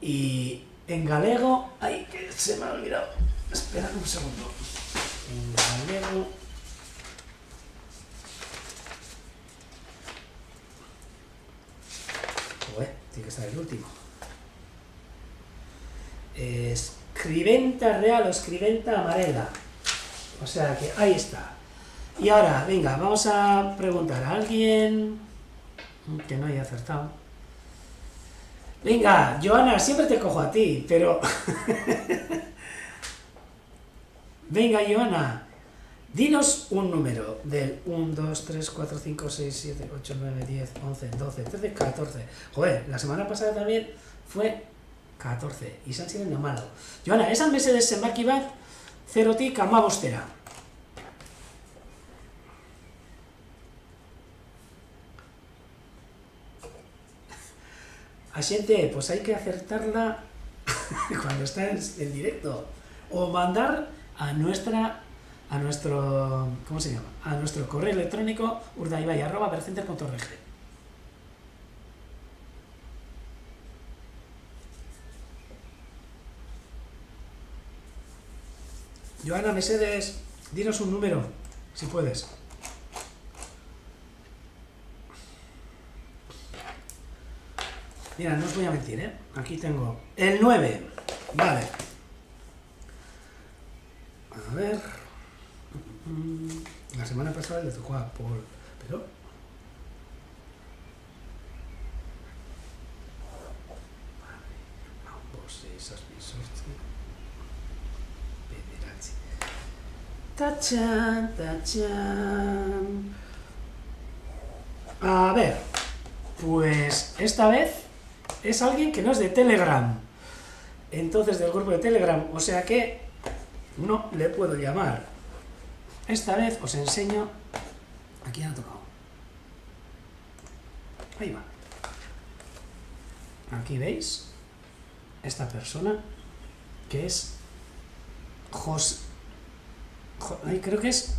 Y en galego, ay, que se me ha olvidado. Esperad un segundo. En galego. Tiene que estar el último. Escriventa real o escriventa amarela. O sea que ahí está. Y ahora, venga, vamos a preguntar a alguien que no haya acertado. Venga, Joana, siempre te cojo a ti, pero... Venga, Joana, dinos un número del 1, 2, 3, 4, 5, 6, 7, 8, 9, 10, 11, 12, 13, 14. Joder, la semana pasada también fue 14, izan ziren 14. Joana, esan mesedez zenbaki bat, 0-tik 15-era. a xente, pues hai que acertarla cuando está en directo, o mandar a nuestro, ¿cómo se llama? A nuestro correo electrónico urdaibai@bercenter.org. Joana Mesedes, dinos un número, si puedes. Mira, no os voy a mentir, ¿eh? Aquí tengo el 9. Vale. A ver. La semana pasada le tocó a Paul, pero... Tachan, tachan. A ver, pues esta vez es alguien que no es de Telegram, entonces del grupo de Telegram, o sea que no le puedo llamar. Esta vez os enseño, aquí han tocado, ahí va, aquí veis, esta persona que es creo que es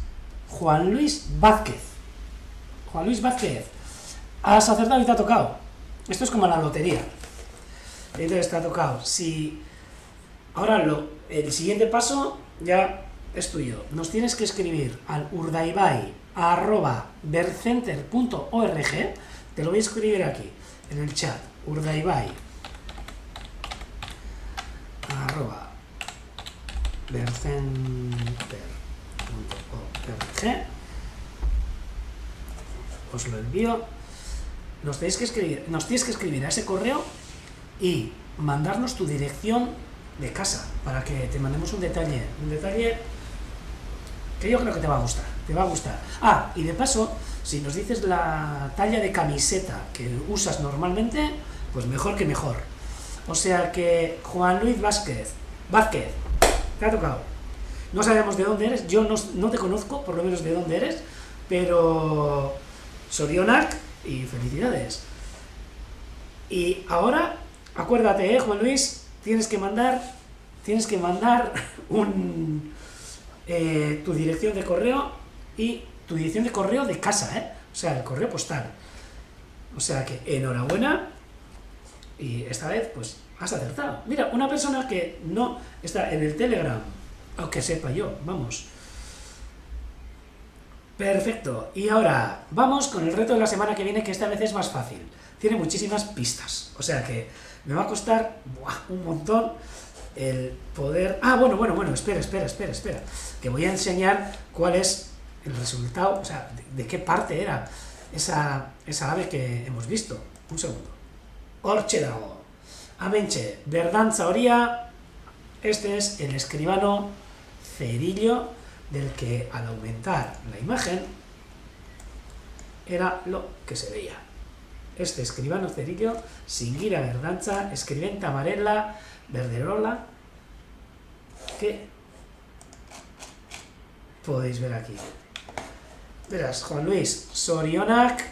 Juan Luis Vázquez. Juan Luis Vázquez, has acertado y te ha tocado. Esto es como la lotería. Entonces te ha tocado. Si ahora el siguiente paso ya es tuyo. Nos tienes que escribir al urdaibai@bercenter.org. Te lo voy a escribir aquí, en el chat. urdaibai@bercenter.org. Os lo envío. Nos tienes que escribir a ese correo y mandarnos tu dirección de casa para que te mandemos un detalle que yo creo que te va a gustar, Ah, y de paso, si nos dices la talla de camiseta que usas normalmente, pues mejor que mejor. O sea que Juan Luis Vázquez, te ha tocado. No sabemos de dónde eres, yo no te conozco, por lo menos de dónde eres, pero sorionak y felicidades. Y ahora, acuérdate, Juan Luis, tienes que mandar tu dirección de correo y tu dirección de correo de casa, o sea, el correo postal. O sea que enhorabuena, y esta vez pues has acertado. Mira, una persona que no está en el Telegram, aunque sepa yo, vamos. Perfecto, y ahora vamos con el reto de la semana que viene, que esta vez es más fácil. Tiene muchísimas pistas, o sea que me va a costar un montón el poder... Bueno, espera, que voy a enseñar cuál es el resultado, o sea, de qué parte era esa ave que hemos visto. Un segundo. Hortxe dago. Hementxe, berdantza horia, este es el escribano cerillo, del que al aumentar la imagen era lo que se veía. Este escribano cerillo, singira berdantza, escribenta amarela, verderola, que podéis ver aquí. Verás, Juan Luis, sorionak,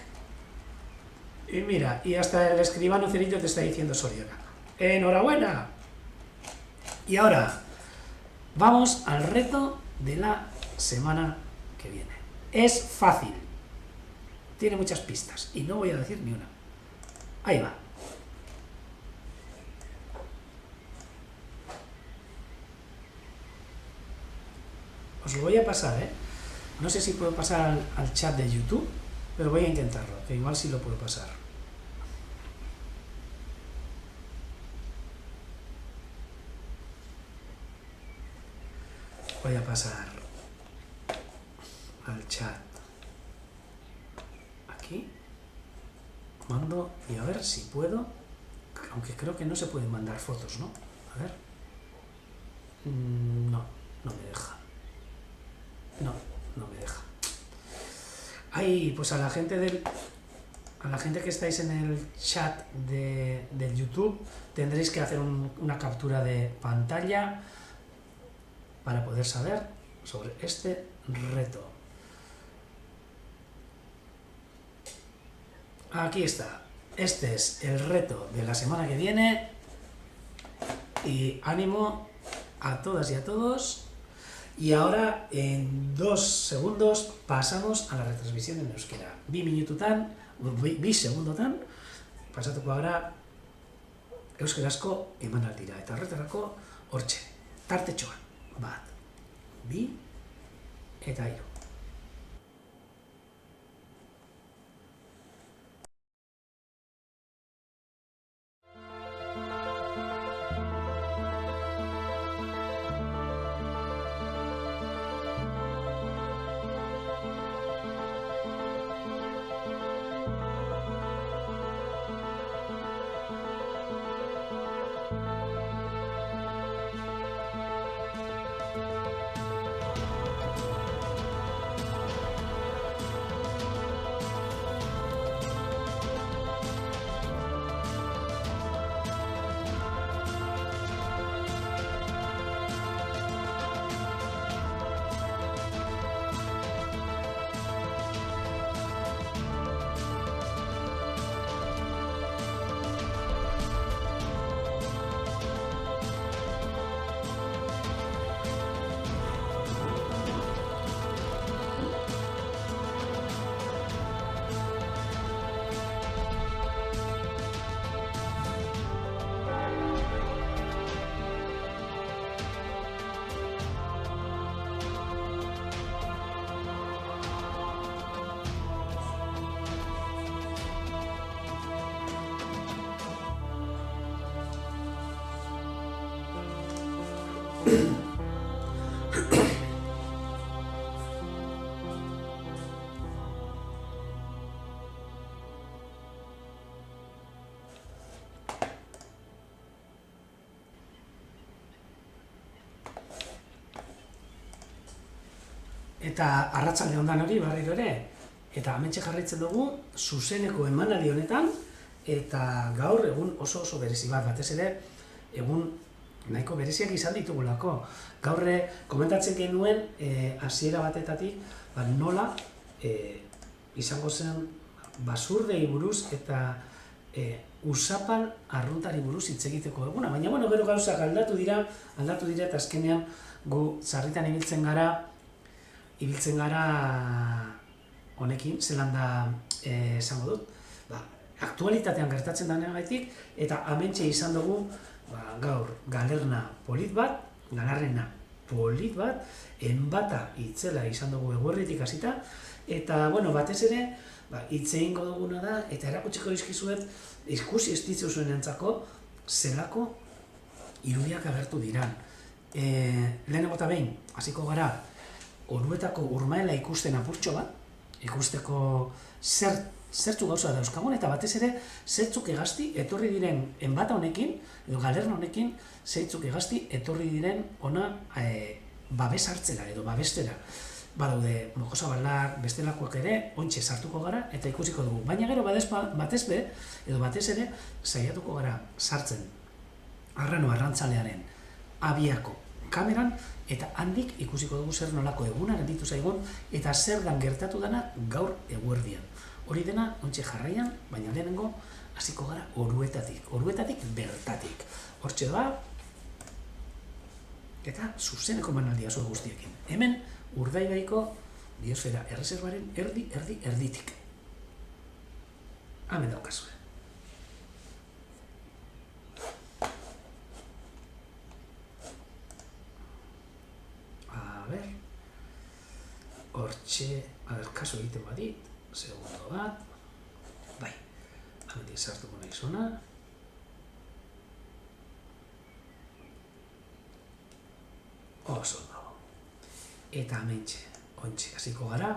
y mira, y hasta el escribano cerillo te está diciendo sorionak. ¡Enhorabuena! Y ahora, vamos al reto de la semana que viene. Es fácil, tiene muchas pistas, y no voy a decir ni una. Ahí va. Os lo voy a pasar, No sé si puedo pasar al chat de YouTube, pero voy a intentarlo, que igual sí lo puedo pasar. Voy a pasar al chat aquí, mando y a ver si puedo, aunque creo que no se pueden mandar fotos, ¿no? A ver, no me deja, no me deja. Ahí, pues a la gente que estáis en el chat del YouTube, tendréis que hacer una captura de pantalla para poder saber sobre este reto. Aquí está. Este es el reto de la semana que viene y ánimo a todas y a todos. Y ahora, en 2 segundos, pasamos a la retransmisión en euskera. 2 minututan, 2 segundotan, pasatuko gara euskerazko emanaldira. Eta horretarako, hortxe, tartetxoan, 1, 2, eta 3. Eta arratsalde ondan hori barriro ere, eta hementxe jarraitzen dugu zuzeneko emanaldi honetan, eta gaur egun oso berezi bat, batez ere egun nahiko bereziak izan ditugulako. Gaur komentatzen genuen hasiera batetatik nola izango zen basurdei buruz eta usapal arruntari buruz hitz egiteko eguna. Baina gero gauzak aldatu dira eta azkenean gu sarritan ibiltzen gara honekin, zelan da esango dut, aktualitatean gertatzen denagatik, eta hementxe izan dugu gaur galarrena polit bat, enbata itzela izan dugu eguerritik hasita, eta batez ere hitz egingo duguna da, eta erakutsiko dizkizuet ikusi ez dituzuen entzako zelako irudiak agertu diran. Lehenengo eta behin, hasiko gara, Oruetako urmaela ikusten apurtxo bat, ikusteko zertzu gauza dauzkagun, eta batez ere zertzuk egazti etorri diren enbata honekin, edo galerna honekin, zertzuk egazti etorri diren ona babes hartzera edo babestera. Badaude mokosabalak, bestelakoak ere, ontxe sartuko gara eta ikusiko dugu. Baina gero batez ere, saiatuko gara sartzen arrano arrantzalearen abiako kameran, eta handik ikusiko dugu zer nolako egunaren ditu zaigun, eta zer dan gertatu dena gaur eguerdian. Hori dena, ontxe jarraian, baina lehenengo, hasiko gara oruetatik bertatik. Hortxe doa, eta zuzeneko emanaldia zuen guztiekin. Hemen, Urdaibaiko biosfera erreserbaren erditik. Hemen daukazue. Hortxe, kaso egiten badit, segundo bat, bai, hemen sartuko nahi zona. Oso dago. Eta hementxe, ontxe, hasiko gara,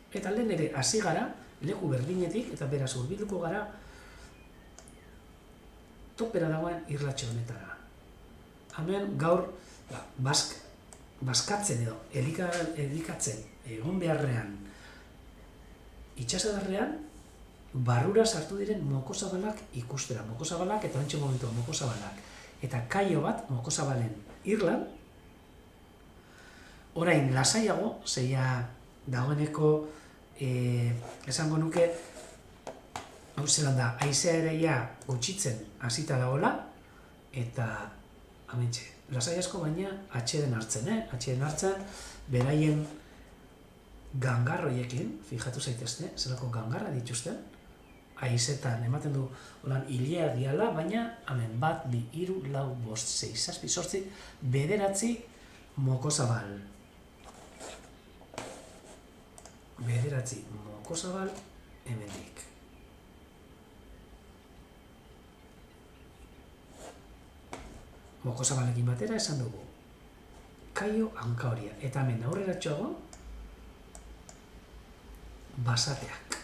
eta lehen ere hasi gara, leku berdinetik, eta beraz hurbilduko gara, topera dagoen irratxe honetara. Hemen gaur, baskatzen edo elikatzen egon beharrean itxasadarrean barrura sartu diren mokozabalak ikustera. Mokozabalak eta ontxe momentua mokozabalak. Eta kaio bat mokozabalen irlan, orain lasaiago, zeia dagoeneko esango nuke hau zelan da, haizea ere ja gutxitzen hasita dagoela, eta amentxe, lasai asko baina atxeden hartzen, atxeden hartzen, beraien gangarroiekin, fijatu zaitezte, zelako gangarra dituzten, haizetan ematen du holan hilea diala, baina hemen 1, 2, 3, 4, 5, 6, 7, 8, 9 mokozabal. 9 mokozabal hemendik. Mokozabalekin batera esan dugu kaio hanka horia, eta hemen aurrera txoago basateak.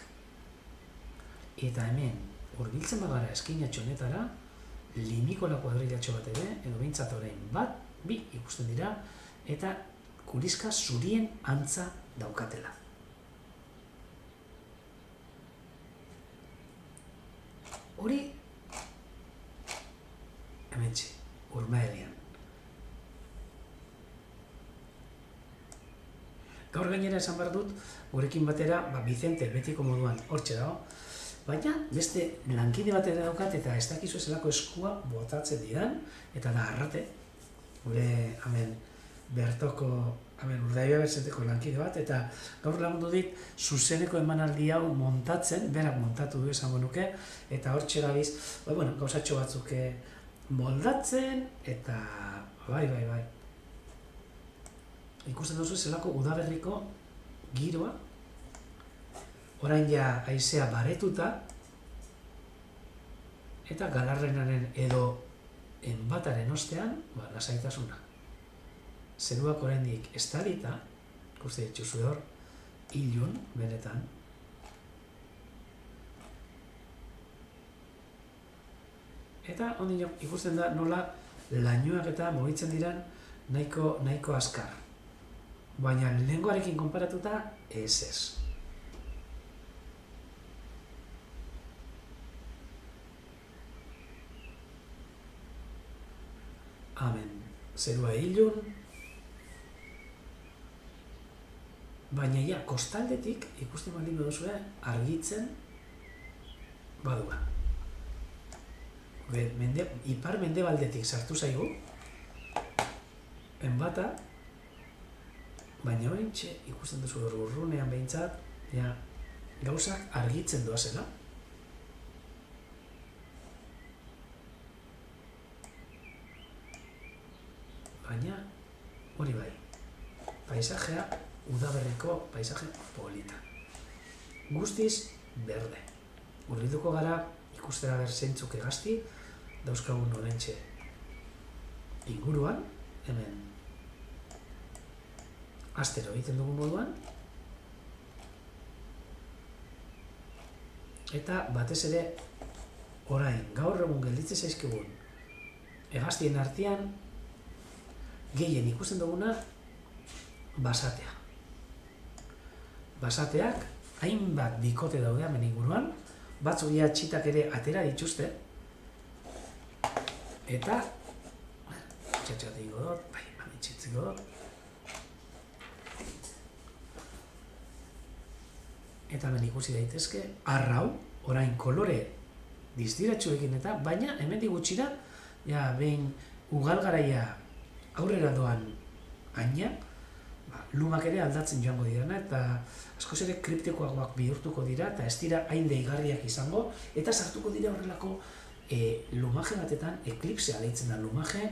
Eta hemen hurbiltzen bagara eskinatxo honetara, limikola kuadrilatxo bat ere, edo behintzat orain 1, 2 ikusten dira, eta kuliska zurien antza daukatela. Hori, hementxe, urmaelean. Gaur gainera esan behar dut, gurekin batera, Vicente betiko moduan hortxe dago, baina beste lankide bat ere daukat eta ez dakizu zelako eskua botatzen didan, eta da Arrate, gure hemen bertoko, hemen Urdaibai berzeteko lankide bat, eta gaur lagundu dit zuzeneko emanaldi hau montatzen, berak montatu du esango nuke, eta hortxe gabiz, gauzatxo batzuk moldatzen, eta bai. Ikusten duzu zelako udaberriko giroa, orain ja haizea baretuta, eta galarrenaren edo enbataren ostean, lasaitasuna. Zeruak oraindik estalita, ikuste dituzu hor, ilun, benetan. Eta ondino ikusten da nola lainoak eta mugitzen diran nahiko azkar. Baina lehengoarekin konparatuta ez. Hemen zerua ilun, baina ja, kostaldetik ikusten baldin baduzue argitzen badua. Ipar mendebaldetik sartu zaigu, enbata, baina horintxe ikusten duzu urrunean behintzat, gauzak argitzen doazela. Baina hori bai, paisajea udaberriko paisaje polita. Guztiz berde. Hurbilduko gara ikustera ber zeintzuk hegazti dauzkagun oraintxe inguruan, hemen astero egiten dugun moduan, eta batez ere orain gaur egun gelditzen zaizkigun hegaztien artean gehien ikusten duguna basatea. Basateak hainbat bikote daude hemen inguruan, batzuk ja txitak ere atera dituzte, eta txatxatiko dut, txitziko dut, eta hemen ikusi daitezke, arrau, orain kolore diztiratsuekin eta, baina hemendik gutxira, behin ugalgaraia aurrera doan aina, lumak ere aldatzen joango direna, eta askoz ere kriptikoagoak bihurtuko dira, eta ez dira hain deigarriak izango, eta sartuko dira horrelako lumaje batetan, eklipsea deitzen da lumaje,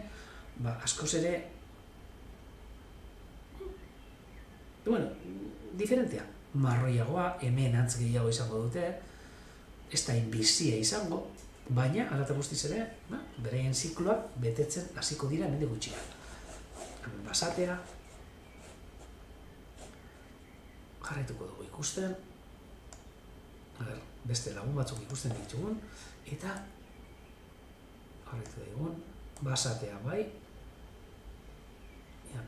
askoz ere, diferentea. Marroiagoa, hemen antz gehiago izango dute, ez da inbizia izango, baina, alata guztiz ere, beraien zikloak betetzen hasiko dira hemen gutxira. Basatea, jarraituko dugu ikusten, beste lagun batzuk ikusten ditugun, eta jarraitu daigun, basatea bai,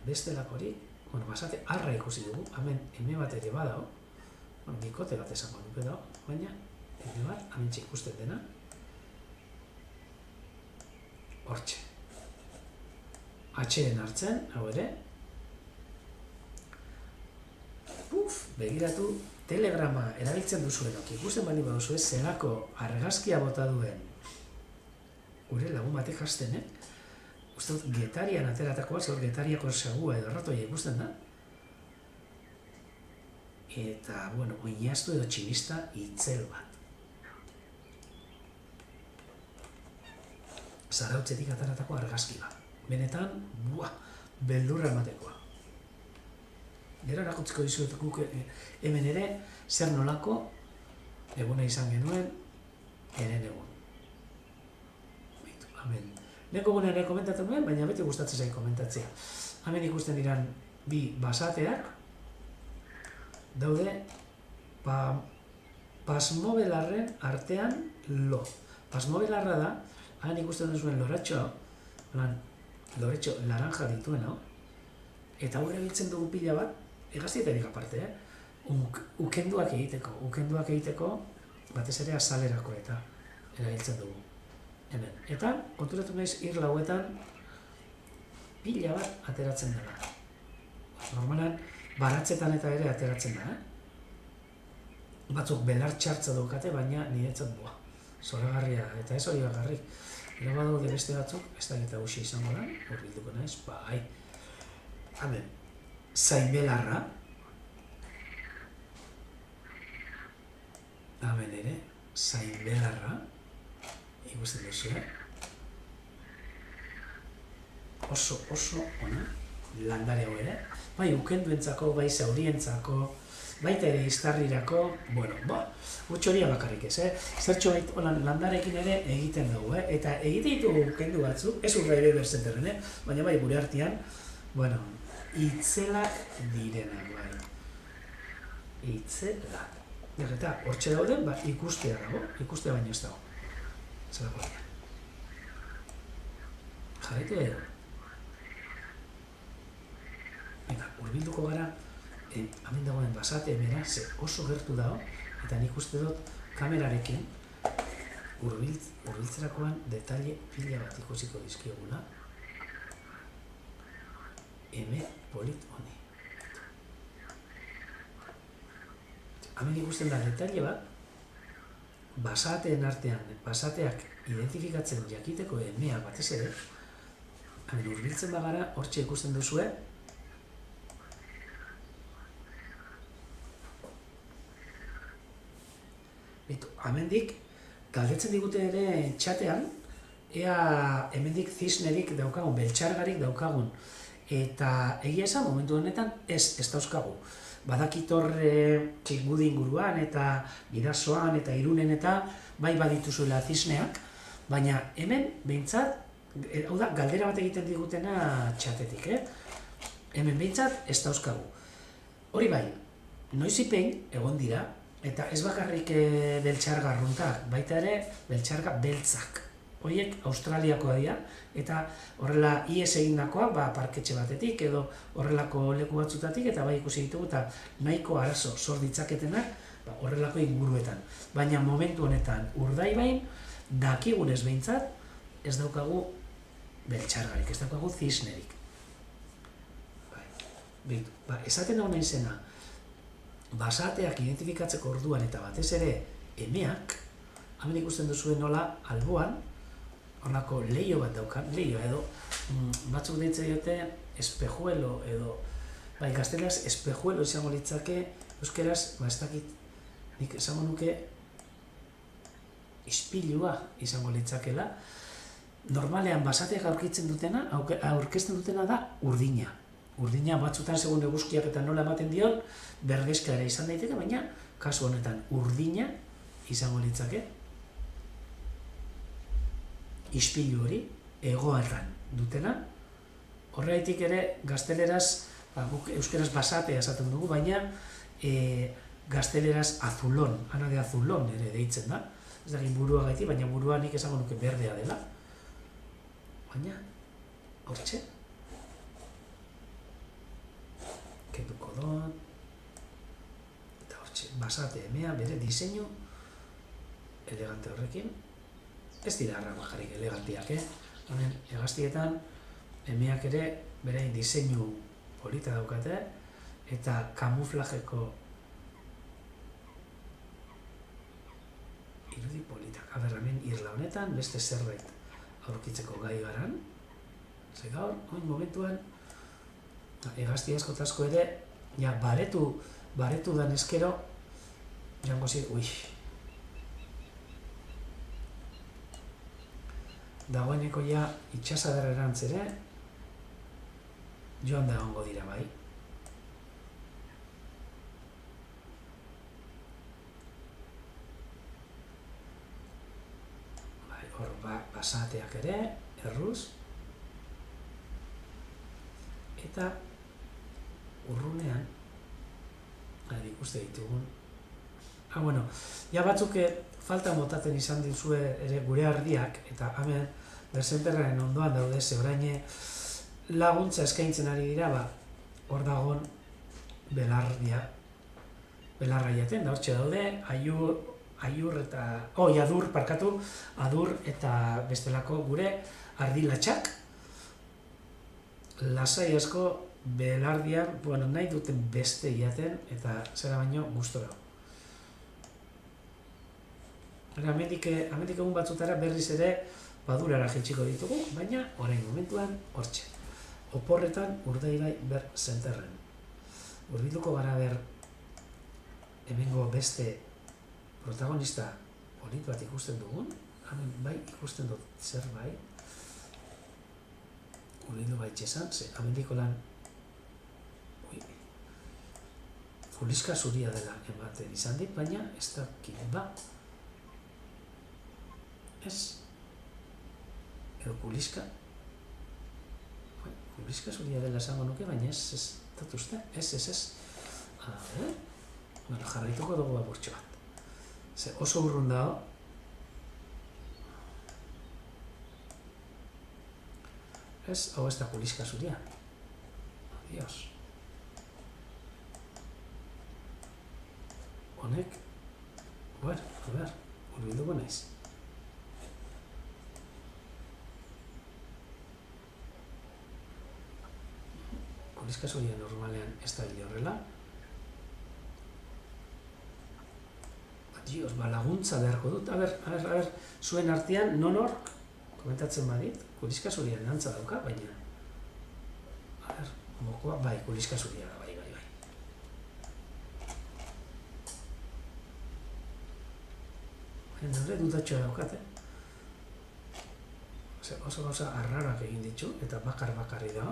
beste lakori, basate arra ikusi dugu, hemen bat ere badao, bikote bat esango nuke dago, baina hemen bat, hementxe ikusten dena, hortxe. Atxeden hartzen, hau ere, begiratu Telegrama erabiltzen duzuenok, ikusten bali baduzue zelako argazkia bota duen gure lagun batek hasten, uste dut Getarian ateratakoa, zor Getariako segua edo ratoia ikusten da. Eta, bueno, oinaztu edo tximista itzel bat. Zarautzetik ateratako argazki bat. Benetan, beldurra ematekoa. Gero erakutziko dizuet guk hemen ere, zer nolako eguna izan genuen, eren egun. Hemen, leheko egunean komentatzen nuen, baina beti gustatzen zain komentatzea. Hemen ikusten diran bi basateak, daude pasmobelarren artean lo. Pasmobelarra da, han ikusten duzuen loratxo laranja dituena, eta hau erabiltzen dugu pila bat, egaztietarik aparte, ukenduak egiteko, batez ere azalerako eta erabiltzen dugu. Hemen. Eta, konturatu naiz, irlauetan pila bat ateratzen dela. Normalan, baratzetan eta ere ateratzen da, Batzuk belar txartza daukate, baina niretzat zoragarria, eta ez hori bagarrik. Gero badaude beste batzuk, ez da eta uxi izango da, hurbilduko naiz, bai. Hemen, zainbelarra. Hemen ere, zainbelarra. Ikusten duzu, Oso ona, landare hau ere. Bai ukenduentzako, bai zaurientzako, baita ere iztarrirako, gutxo horiak bakarrik ez, Zertxo landarekin ere egiten dugu, Eta egite ditugu ukendu batzuk, ez urra ere berzenterren, baina bai gure artean, itzelak direnak, bai. Itzelak. Eta hortxe dauden, ikustea dago, ikustea baino ez dago. Zelako dira. Jarraitu edo. Eta, hurbilduko gara, hemen dagoen basate bera, oso gertu dago, eta nik uste dut kamerarekin hurbiltzerakoan detalle pila bat ikusiko dizkiogula. Eme polit honi. Hemen ikusten da detalle bat, basateen artean, basateak identifikatzen jakiteko emea batez ere, hemen hurbiltzen bagara, hortxe ikusten duzue, hemendik, galdetzen digute ere txatean, ea hemendik zisnerik daukagun, beltxargarik daukagun, eta egia esan momentu honetan ez dauzkagu. Badakitor Txingudi inguruan eta Bidasoan eta Irunen eta bai badituzuela zisneak, baina hemen behintzat, hau da, galdera bat egiten digutena txatetik, Hemen behintzat ez dauzkagu. Hori bai, noizipein egon dira, eta ez bakarrik beltxarga arruntak, baita ere beltxarga beltzak. Horiek Australiakoa dira, eta horrela ies egindakoa parketxe batetik edo horrelako leku batzutatik, eta bai ikusi ditugu eta nahiko arazo sor ditzaketenak horrelako inguruetan. Baina momentu honetan Urdaibain dakigunez behintzat ez daukagu beltxargarik, ez daukagu zisnerik. Esaten hau nahi zena, basateak identifikatzeko orduan eta batez ere emeak, hemen ikusten duzuen nola alboan, horrelako leio bat daukan, leio edo, batzuk deitzen diote espejuelo edo, gazteleraz espejuelo izango litzake, euskeraz, ez dakit, nik esango nuke ispilua izango litzakela. Normalean basateak aurkitzen dutena, aurkezten dutena da urdina. Urdina batzutan segun eguzkiak eta nola ematen dion, berdezka ere izan daiteke, baina kasu honetan urdina izango litzake. Ispilu hori, hegoaldean dutena. Horregatik ere gazteleraz, guk euskeraz basatea esaten dugu, baina gazteleraz azulon, ana de azulon ere deitzen da. Ez da burua gaiti, baina burua nik esango nuke berdea dela. Baina, hortxe. Kenduko dut. Eta hortxe, basate emea, bere diseinu elegante horrekin. Ez dira harra bajarik elegantiak, Honen, hegaztietan, emeak ere bere diseinu polita daukate, eta kamuflajeko irla honetan, beste zerbait aurkitzeko gai garan. Ze gaur, oin momentuan, hegazti asko ere, ja, baretu dan eskero, jango zi, dagoeneko ja itxasadarrerantz ere, joan da egongo dira bai. Hor basateak ere, erruz, eta urrunean, ikuste ditugun. Bueno, ja batzuk falta motaten izan dizue ere gure ardiak, eta hemen bersenterraren ondoan daude, ze orain laguntza eskaintzen ari dira, hor dagoen belarra jaten, da hortxe daude, adur eta bestelako gure ardilatxak, lasai asko belardian, nahi duten beste jaten, eta zera baino gustora. Amendik egun batzutara berriz ere badurara jaitsiko ditugu, baina orain momentuan hortxe. Oporretan Urdaibai Bersenterren. Hurbilduko gara hemengo beste protagonista polit bat ikusten dugun, hemen bai ikusten dut zerbait, hurbildu baitxesan, ze amendiko lan kuliska zuria dela ematen izan dit, baina ez dakit ez, edo kuliska zuria dela esango nuke, baina ez datuzte, ez. Jarraituko dugu aburtxo bat. Ze oso urrun dago. Hau ez da kuliska zuria. Adiós. Honek, hurbilduko naiz. Kuliska zuria normalean ez da bide horrela. Dios, laguntza beharko dut. A ber, zuen artean, nonork, komentatzen badit, kuliska zuriaren antza dauka, baina... mokoa, bai, kuliska zuria da, bai. Nore dudatxoa daukat, oso gauza arrarak egin ditu, eta bakarri da.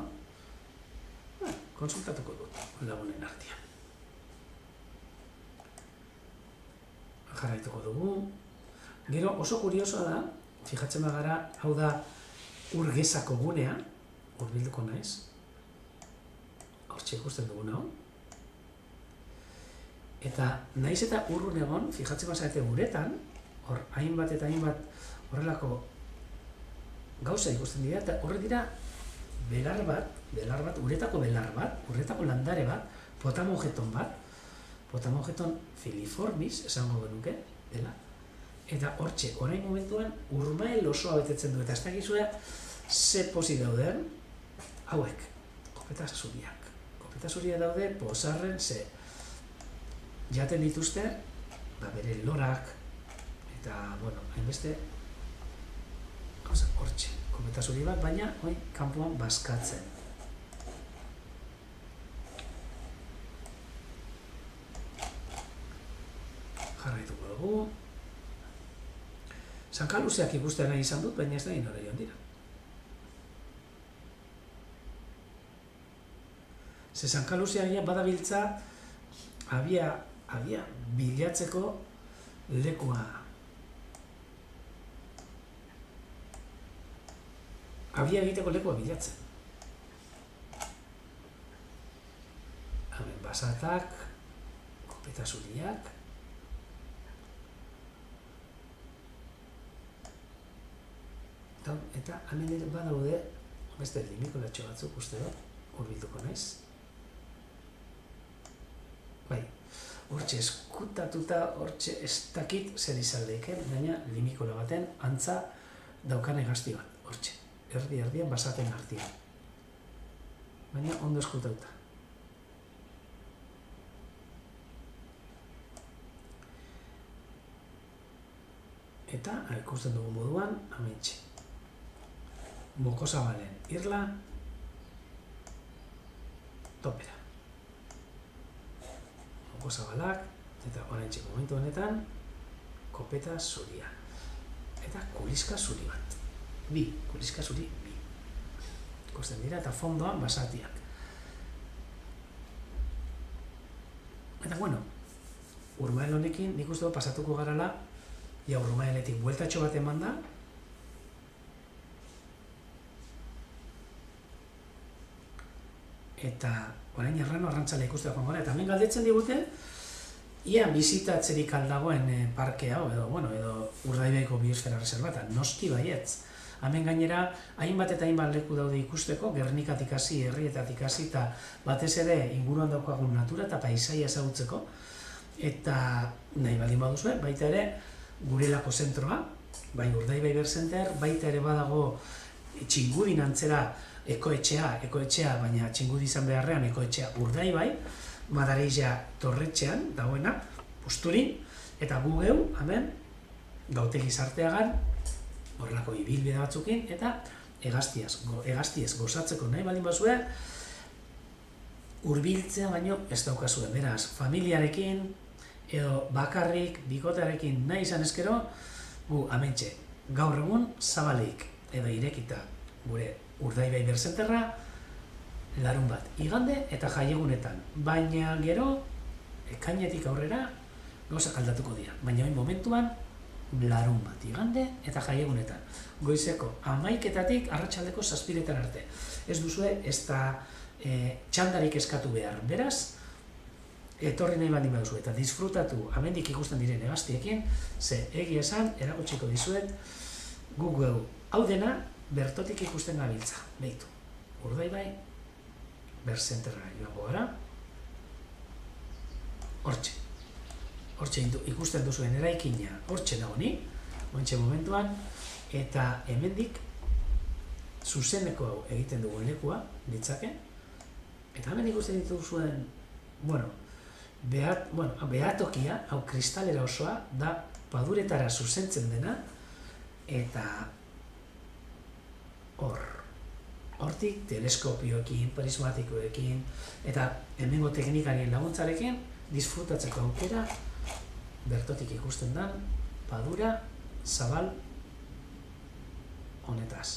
Konsultatuko dut, lagunen artean. Jarraituko dugu. Gero oso kuriosoa da, fijatzen bagara, hau da urgezako gunea, hurbilduko naiz. Hortxe ikusten dugun hau. Eta naiz eta urrun egon, fijatzen bazarete guretan, hor hainbat eta hainbat horrelako gauza ikusten dira, eta horre dira belar bat, uretako landare bat, potamogeton bat, potamogeton filiformis, esango genuke, dela. Eta hortxe, orain momentuan, urmael osoa betetzen du, eta ez dakizue, ze posi dauden, hauek, kopeta zuriak. Kopeta zuriak daude, pozarren, ze jaten dituzte, bere lorak, eta, hainbeste, hortxe, kopeta zuri bat, baina, kanpoan bazkatzen. Jarraituko dugu. Sankaluzeak ikusten nahi izan dut, baina ez da inora joan dira. Ze sankaluzeak badabiltza abia bilatzeko lekua. Abia egiteko lekua bilatzen. Hemen basatak, kopeta zuriak, eta hemen ere badaude beste limikolatxo batzuk uste dut, hurbilduko naiz. Bai, hortxe eskutatuta, hortxe ez dakit zer izan leiken, baina limikola baten antza daukan hegazti bat, hortxe. Erdian basaten artean. Baina ondo eskutatuta. Eta ikusten dugu moduan, ametxe. Mokosabalen irla, topera. Mokosabalak, eta oraintxe momentu honetan, kopeta zuria. Eta kuliska zuri bat. Kuliska zuri, bi. Ikusten dira, eta fondoan basatiak. Eta bueno, Urmael honekin nik uste dut pasatuko garala, ja Urmaeletik bueltatxo bat eman da, eta orain Arrano arrantzale ikustea joan gara, eta hemen galdetzen digute, ia bizitatzerik aldagoen parke hau, edo Urdaibaiko biosfera reservata, noski baietz. Hemen gainera, hainbat eta hainbat leku daude ikusteko, Gernikatik hasi, herrietatik hasi, eta batez ere inguruan daukagun natura eta paisaia ezagutzeko. Eta nahi baldin baduzue, baita ere Gurelako zentroa, bai Urdaibai Bercenter, baita ere badago Txingudin antzera ekoetxea, baina Txingudi izan beharrean ekoetxea Urdaibai, Madarija Torretxean dagoena, Pusturin, eta gu geu, hemen, Gautegi Sarteagan, horrelako ibilbide batzukin, eta hegaztiez gozatzeko nahi baldin bazue, hurbiltzea baino ez daukazue, beraz, familiarekin, edo bakarrik, bikotearekin nahi izan ezkero, gu amentxe, gaur egun zabalik edo irekita gure Urdaibai Bercenterra, larun bat, igande eta jaiegunetan, baina gero, ekainetik aurrera, gauzak aldatuko dira, baina hain momentuan, larun bat, igande eta jaiegunetan. Goizeko 11:00 arratsaldeko 7:00 arte. Ez duzue, ez da txandarik eskatu behar. Beraz, etorri nahi baldin baduzu eta disfrutatu hemendik ikusten diren hegaztiekin, ze egia esan, erakutsiko dizuet, Google hau dena bertotik ikusten gabiltza. Beitu, Urdaibai Bercenterra joango gara. Hortxe ikusten duzuen eraikina, hortxe dago ni, ointxe momentuan, eta hemendik zuzeneko hau egiten dugu lekua, ditzake, eta hemen ikusten dituzuen, behatokia, hau kristalera osoa, da paduretara zuzentzen dena, eta hortik teleskopioekin, prismatikoekin, eta hemengo teknikarien laguntzarekin, disfrutatzeko aukera, bertotik ikusten den, padura, zabal, honetaz.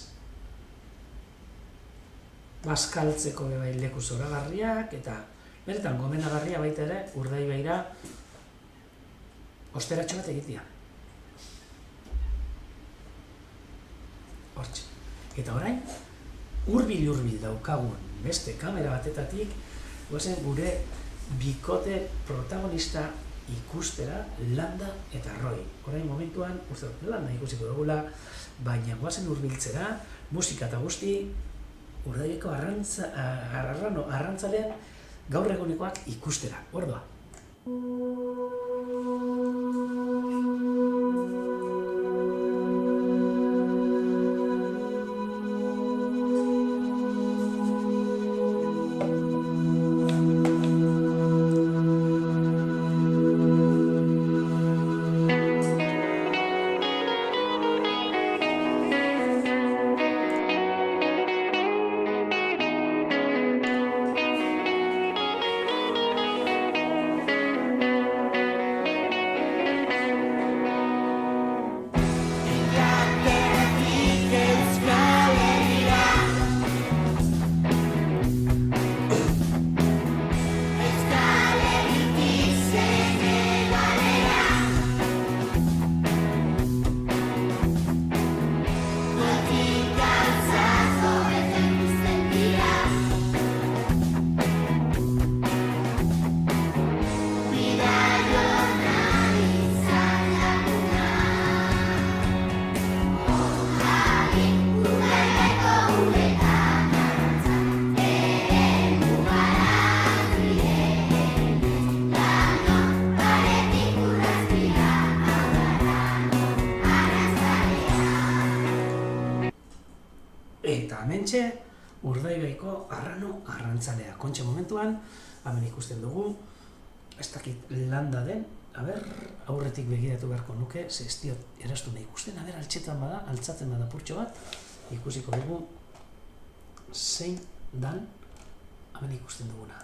Bazkaltzeko bai leku zoragarriak, eta beretan gomenagarria baita ere, Urdaibaira osteratxo bat egitea. Hortxe. Eta orain, hurbil daukagun beste kamera batetatik, goazen gure bikote protagonista ikustera Landa eta Roy. Orain momentuan, uste dut, Landa ikusiko dugula, baina goazen hurbiltzera, musika eta guzti, Urdaibaiko arrantzalean gaur egunekoak ikustera. Ordoa. Hementxe, Urdaibaiko arrantzalea. Kontxe momentuan, hemen ikusten dugu, ez dakit Landa den, aurretik begiratu beharko nuke, ze ez diot erastu nahi ikusten, altxetan bada, altzatzen bada purtxo bat, ikusiko dugu zein dan, hemen ikusten duguna.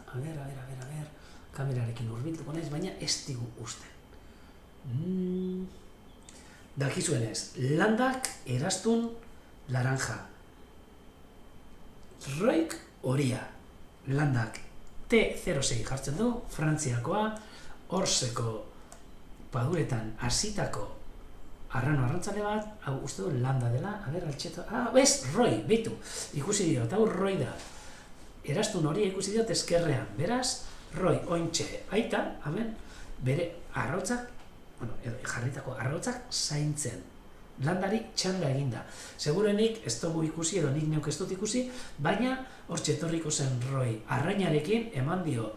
Kamerarekin hurbilduko naiz, baina ez digu usten. Dakizuenez, landak erastun laranja. Roik horia. Landak T06 jartzen du, Frantziakoa, Orseko paduretan hasitako arrano arrantzale bat, hau uste du landa dela, altxeto, roi, beitu, ikusi diot, hau roi da. Erastun hori ikusi diot eskerrean, beraz, roi, ointxe, aita, hemen, bere arrautzak, jarritako arrautzak zaintzen. Landari txanda eginda. Segurenik ez dugu ikusi edo nik neuk ez dut ikusi, baina hor txetorriko zen roi arrainarekin eman dio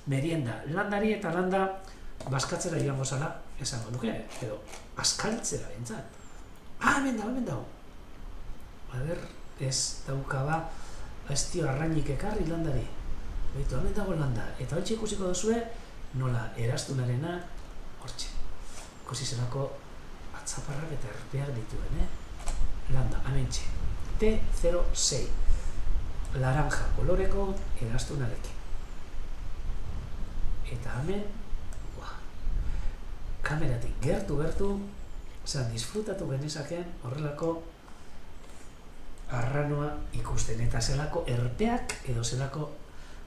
merienda landari eta landa baskatzera joango zala, esango nuke, edo askaltzera bentzat. Hemen dago. Ez daukaba, ez dio arrainik ekarri landari. Beitu, hemen dago landa. Eta hortxe ikusiko duzue, nola erastunarena hortxe. Ikusi zelako atzaparrak eta erpeak dituen, Landa, hementxe. T06. Laranja koloreko erastunarekin. Eta hemen, kameratik gertu, disfrutatu genezaken horrelako arranoa ikusten. Eta zelako erpeak edo zelako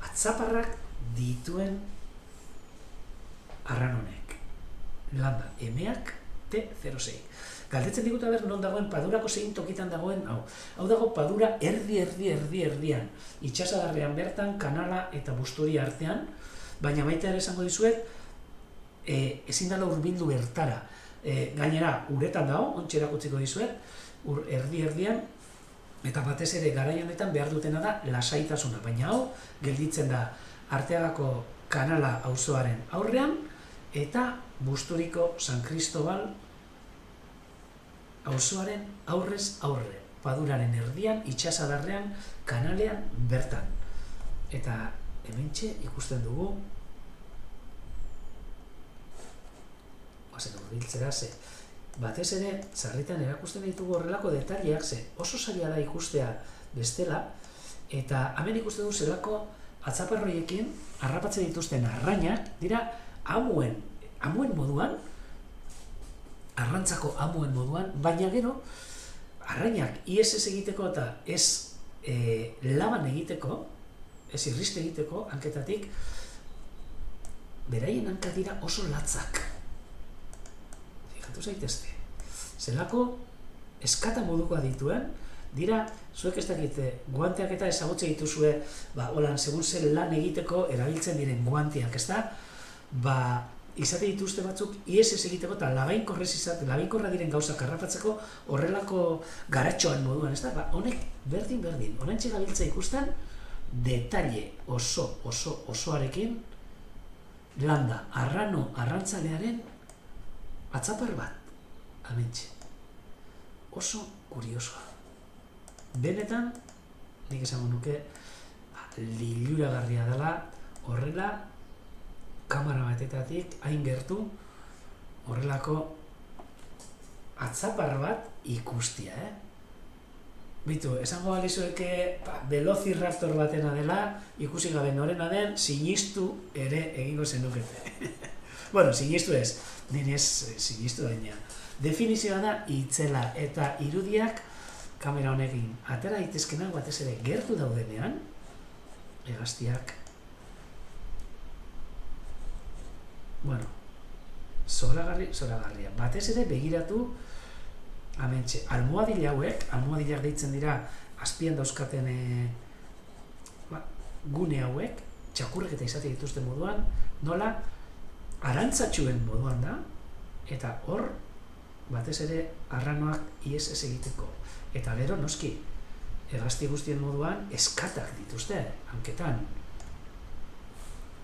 atzaparrak dituen arranonek. Landa, emeak T06. Galdetzen diguta non dagoen padurako zein tokitan dagoen, hau dago padura erdian. Itxasadarrean bertan, kanala eta busturi artean, baina baita ere esango dizuet, ezin dela hurbildu bertara. Gainera, uretan dago, ontsa erakutsiko dizuet, erdian, eta batez ere garai honetan behar dutena da lasaitasuna, baina hau gelditzen da Arteagako kanala auzoaren aurrean, eta Busturiko San Cristobal auzoaren aurrez aurre, paduraren erdian, itxasadarrean, kanalean bertan. Eta hementxe ikusten dugu, hurbiltzera ze, batez ere, sarritan erakusten ditugu horrelako detaileak ze, oso zaila da ikustea bestela, eta hemen ikusten du zelako atzaparroiekin harrapatzen dituzten arrainak, dira amuen moduan, arrantzako amuen moduan, baina gero, arrainak ies ez egiteko eta ez laban egiteko, ez irriste egiteko, hanketatik, beraien hanka dira oso latzak. Fijatu zaitezte. Zelako eskata modukoa dituen, dira, zuek ez dakite, guanteak eta ezagutze dituzue, holan, segun zen lan egiteko erabiltzen diren guanteak, ez da? Izate dituzte batzuk, ies ez egiteko eta labainkorra diren gauzak harrapatzeko horrelako garatxoan moduan, ez da? Honek berdin, honentxe gabiltza ikusten, detalle osoarekin, landa, arrantzalearen atzapar bat, hementxe. Oso kuriosoa. Benetan, nik esango nuke, liluragarria dela, horrela, kamera batetatik, hain gertu, horrelako atzapar bat ikustia, Bitu, esango balizueke velociraptor batena dela, ikusi gabe norena den, sinistu ere egingo zenukete. Bueno, sinistu ez, nire ez sinistu daina. Definizioa da itzela eta irudiak kamera honekin atera daitezkenak batez ere gertu daudenean, hegaztiak, bueno, zoragarria. Batez ere begiratu hementxe, almohadilak deitzen dira azpian dauzkaten gune hauek, txakurrek eta izate dituzten moduan, nola arantzatxuen moduan da, eta hor, batez ere, arranoak ies ez egiteko. Eta gero, noski, hegazti guztien moduan, eskatak dituzte, hanketan.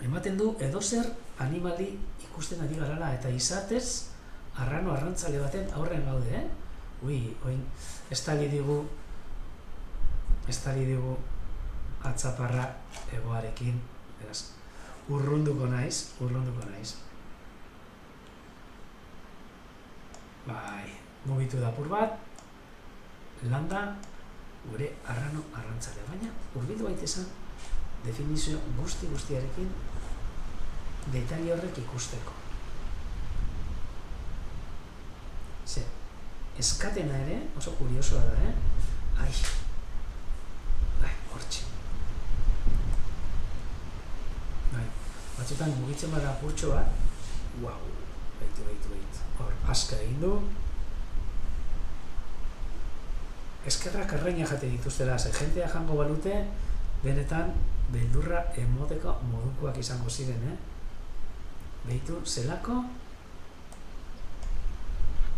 Ematen du edozer animali ikusten ari garala, eta izatez, arrano arrantzale baten aurrean gaude, oin, estali digu atzaparra egoarekin, beraz, urrunduko naiz. Bai, mugitu da apur bat, landa, gure arrano arrantzalea, baina hurbildu baitezan definizio guztiarekin detaile horrek ikusteko. Ze, eskatena ere oso kuriosoa da, Ai, hortxe. Bai, batzutan mugitzen bada apurtxo bat, wow, baitu. Hor, aska egin du. Eskerrak erreina jate dituztela, ze jentea jango balute, benetan beldurra emoteko modukoak izango ziren, Beitu, zelako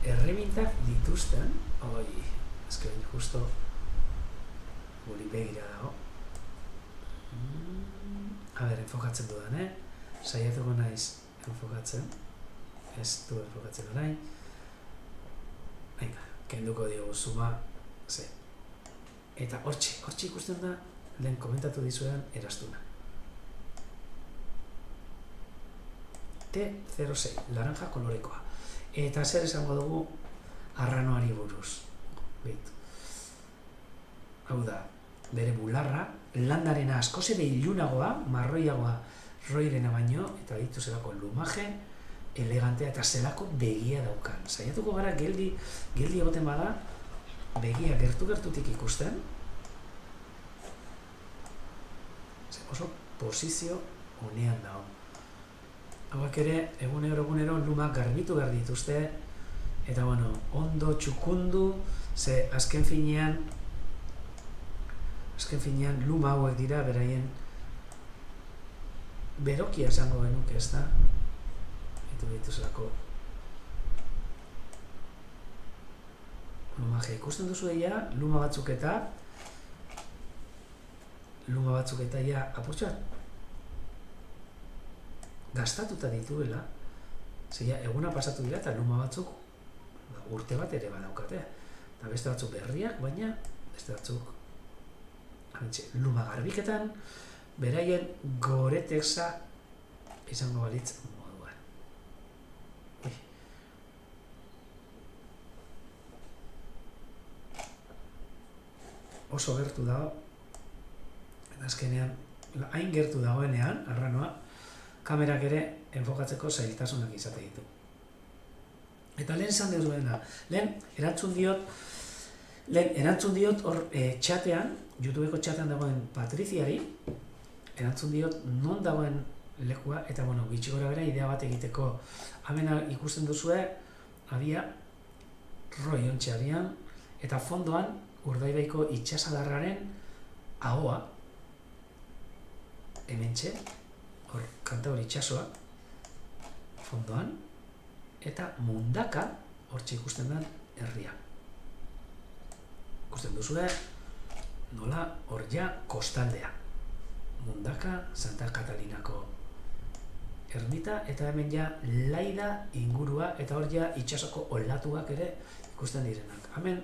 erremintak dituzten, azken justo guri begira dago. Enfokatzen dudan, saiatuko naiz enfokatzen, ez du enfokatzen orain. Venga, kenduko diogu zuma, ze. Eta hortxe ikusten da, lehen komentatu dizuedan erastuna. T06, laranja kolorekoa. Eta zer esango dugu arranoari buruz. Beitu. Hau da, bere bularra, landarena askoz ere ilunagoa, marroiagoa roirena baino, eta ditu zelako lumaje, elegantea eta zelako begia daukan. Saiatuko gara geldi egoten bada, begia gertutik ikusten. Oso posizio honean dago. Hauak ere, egunero lumak garbitu behar dituzte, eta ondo txukundu, ze azken finean luma hauek dira beraien berokia esango genuke, ez da? Eta dituzlako lumaje ikusten duzu egia, luma batzuk eta ja apurtxoan gastatuta dituela, zeia eguna pasatu dira eta luma batzuk urte bat ere badaukate, eta beste batzuk berriak, baina beste batzuk luma garbiketan beraien goretexa izango balitz moduan. Oso gertu dago, eta azkenean hain gertu dagoenean, arranoa, kamerak ere enfokatzeko zailtasunak izate ditu. Eta lehen esan dezuena, lehen erantzun diot hor txatean, YouTubeko txatean dagoen Patriziari, erantzun diot non dagoen lekua, eta gitxi gora bera idea bat egiteko. Hemen ikusten duzue, abia, roi ontxe abian, eta fondoan Urdaibaiko itxasadarraren ahoa, hementxe, hor kanta hori itxasoa, fondoan, eta mundaka hortxe ikusten den herria. Ikusten duzue, nola hor ja kostaldea. Mundaka, Santa Catalinako ermita, eta hemen ja Laida ingurua, eta hor ja itxasoko olatuak ere ikusten direnak. Hemen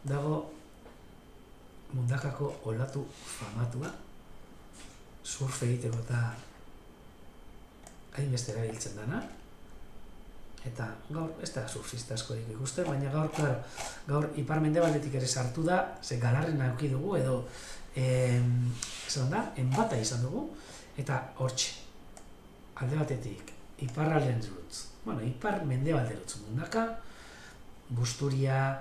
dago Mundakako olatu famatua, surf egiteko eta hainbeste erabiltzen dana, eta gaur ez da surfista askorik ikusten, baina gaur ipar-mendebaldetik ere sartu da, ze galarrena eduki dugu, edo enbata izan dugu, eta hortxe, alde batetik, ipar-mendebalderutz, ipar-mendebalderutz Mundaka, Busturia,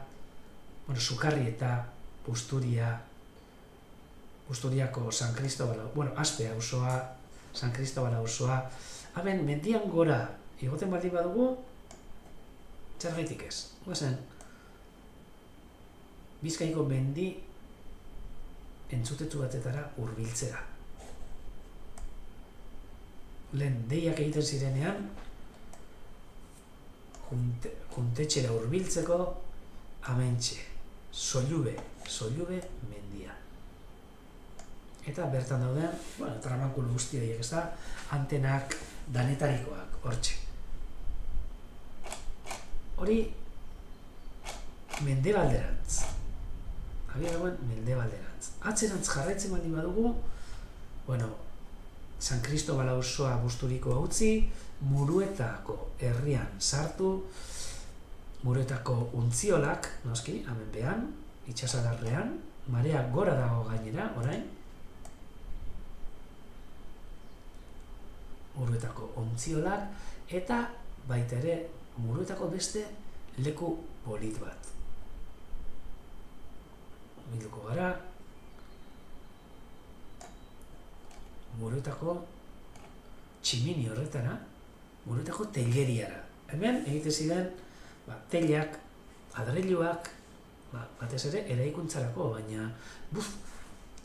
Sukarri eta Busturiako San Cristobal, Aspe auzoa, San Cristobal auzoa, haben mendian gora igoten baldin badugu, txargaitik ez. Guazen, Bizkaiko mendi entzutetsu batetara hurbiltzera. Lehen deiak egiten zirenean, juntetxera hurbiltzeko, amentxe, Sollube mendia. Eta bertan dauden, tramakulu guzti horiek, ez da, antenak, danetarikoak, hortxe. Hori, mendebalderantz. Abia dagoen, mendebalderantz. Atzerantz jarraitzen baldin badugu, San Cristobal auzoa Busturiko utzi, Muruetako herrian sartu, Muruetako untziolak, noski, hemen behan, itxasadarrean, marea gora dago gainera, orain. Muruetako untziolak, eta baita ere Muruetako beste leku polit bat. Bilduko gara, Muruetako tximini horretara, Muruetako teileriara. Hemen egite ziren teilak, adreiluak, batez ere eraikuntzarako, baina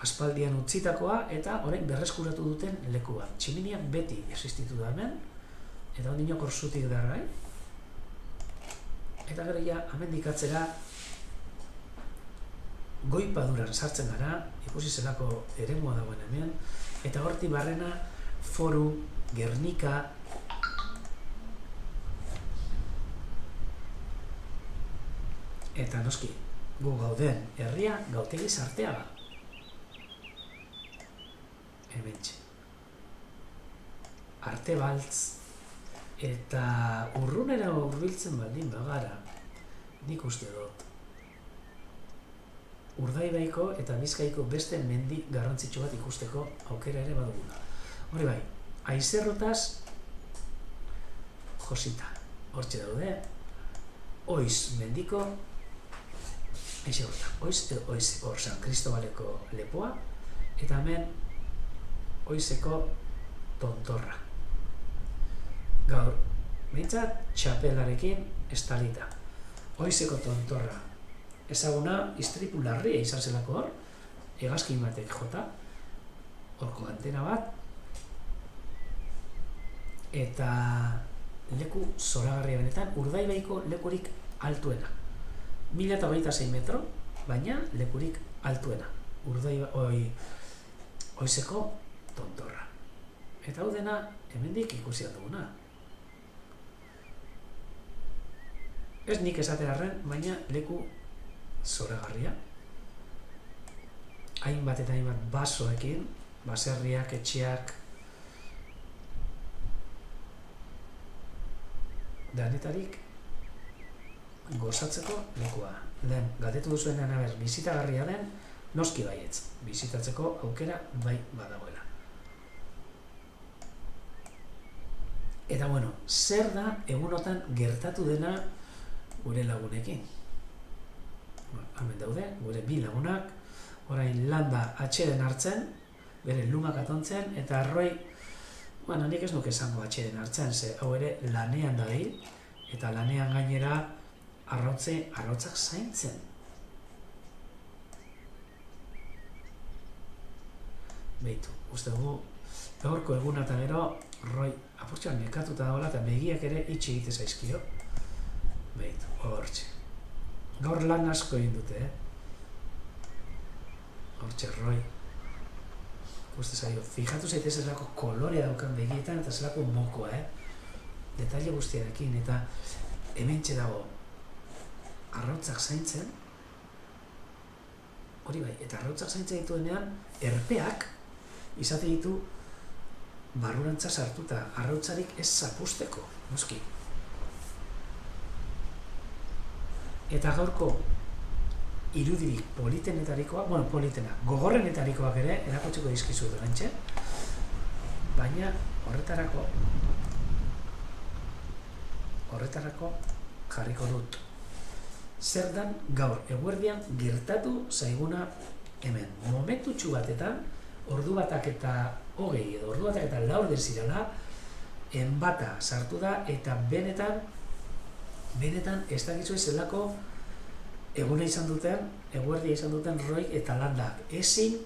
aspaldian utzitakoa eta orain berreskuratu duten lekua. Tximinia beti existitu da hemen, eta ondino korsutik da, eta gero ja, hemendik atzera Goipaduran sartzen gara, ikusi zelako eremua dagoen hemen, eta hortik barrena Foru, Gernika, eta noski, gu gauden herria Gautegi Sarteaga. Hementxe. Artebaltz, eta urrunera hurbiltzen baldin bagara, nik uste dut. Urdaibaiko eta Bizkaiko beste mendi garrantzitsu bat ikusteko aukera ere badugula. Hori bai, Aizerrotaz josita. Hortxe daude, Oiz mendiko, Oiz hor San Kristobaleko lepoa, eta hemen Oizeko tontorra. Gaur, behintzat, txapelarekin estalita. Oizeko tontorra. Ezaguna, istripu larria izan zelako hor, hegazkin batek jota, horko antena bat, eta leku zoragarria benetan, Urdaibaiko lekurik altuena. 1026 metro, baina lekurik altuena. Oizeko tontorra. Eta hau dena, hemendik ikusi duguna. Ez nik esatearren, baina leku zoragarria. Hainbat eta hainbat basoekin, baserriak, etxeak, denetarik gozatzeko lekua. Lehen, galdetu duzuenean aber, bizitagarria den, noski baietz. Bizitatzeko aukera bai badagoela. Eta bueno, zer da egunotan gertatu dena gure lagunekin? Hemen daude, gure bi lagunak, orain landa atxeden hartzen, bere lumak atontzen, eta arroi, nik ez nuke esango atxeden hartzen, ze hau ere lanean da hil, eta lanean gainera arrotzak zaintzen. Beitu, uste dugu, gaurko eguna eta gero, roi, apurtxoan nekatuta dagoela eta begiak ere itxi egite zaizkio. Beitu, hortxe. Gaur lan asko egin dute, Hortxe, roi. Uste zaio, fijatu zaitez zelako kolorea daukan begietan eta zelako mokoa, Detaile guztiarekin, eta hementxe dago arrautzak zaintzen, hori bai, eta arrautzak zaintzen dituenean, erpeak izate ditu barrurantza sartuta, arrautzarik ez zapusteko, noski. Eta gaurko irudirik politenetarikoak, gogorrenetarikoak ere, erakotzeko dizkizu durantxe, baina horretarako jarriko dut. Zer dan gaur eguerdian gertatu zaiguna hemen. Momentutxu batetan, ordu batak eta 20 edo ordu batak eta 4 zirala, enbata sartu da eta benetan ez dakizu zelako eguna izan duten, eguerdia izan duten Roik eta Landak. Ezin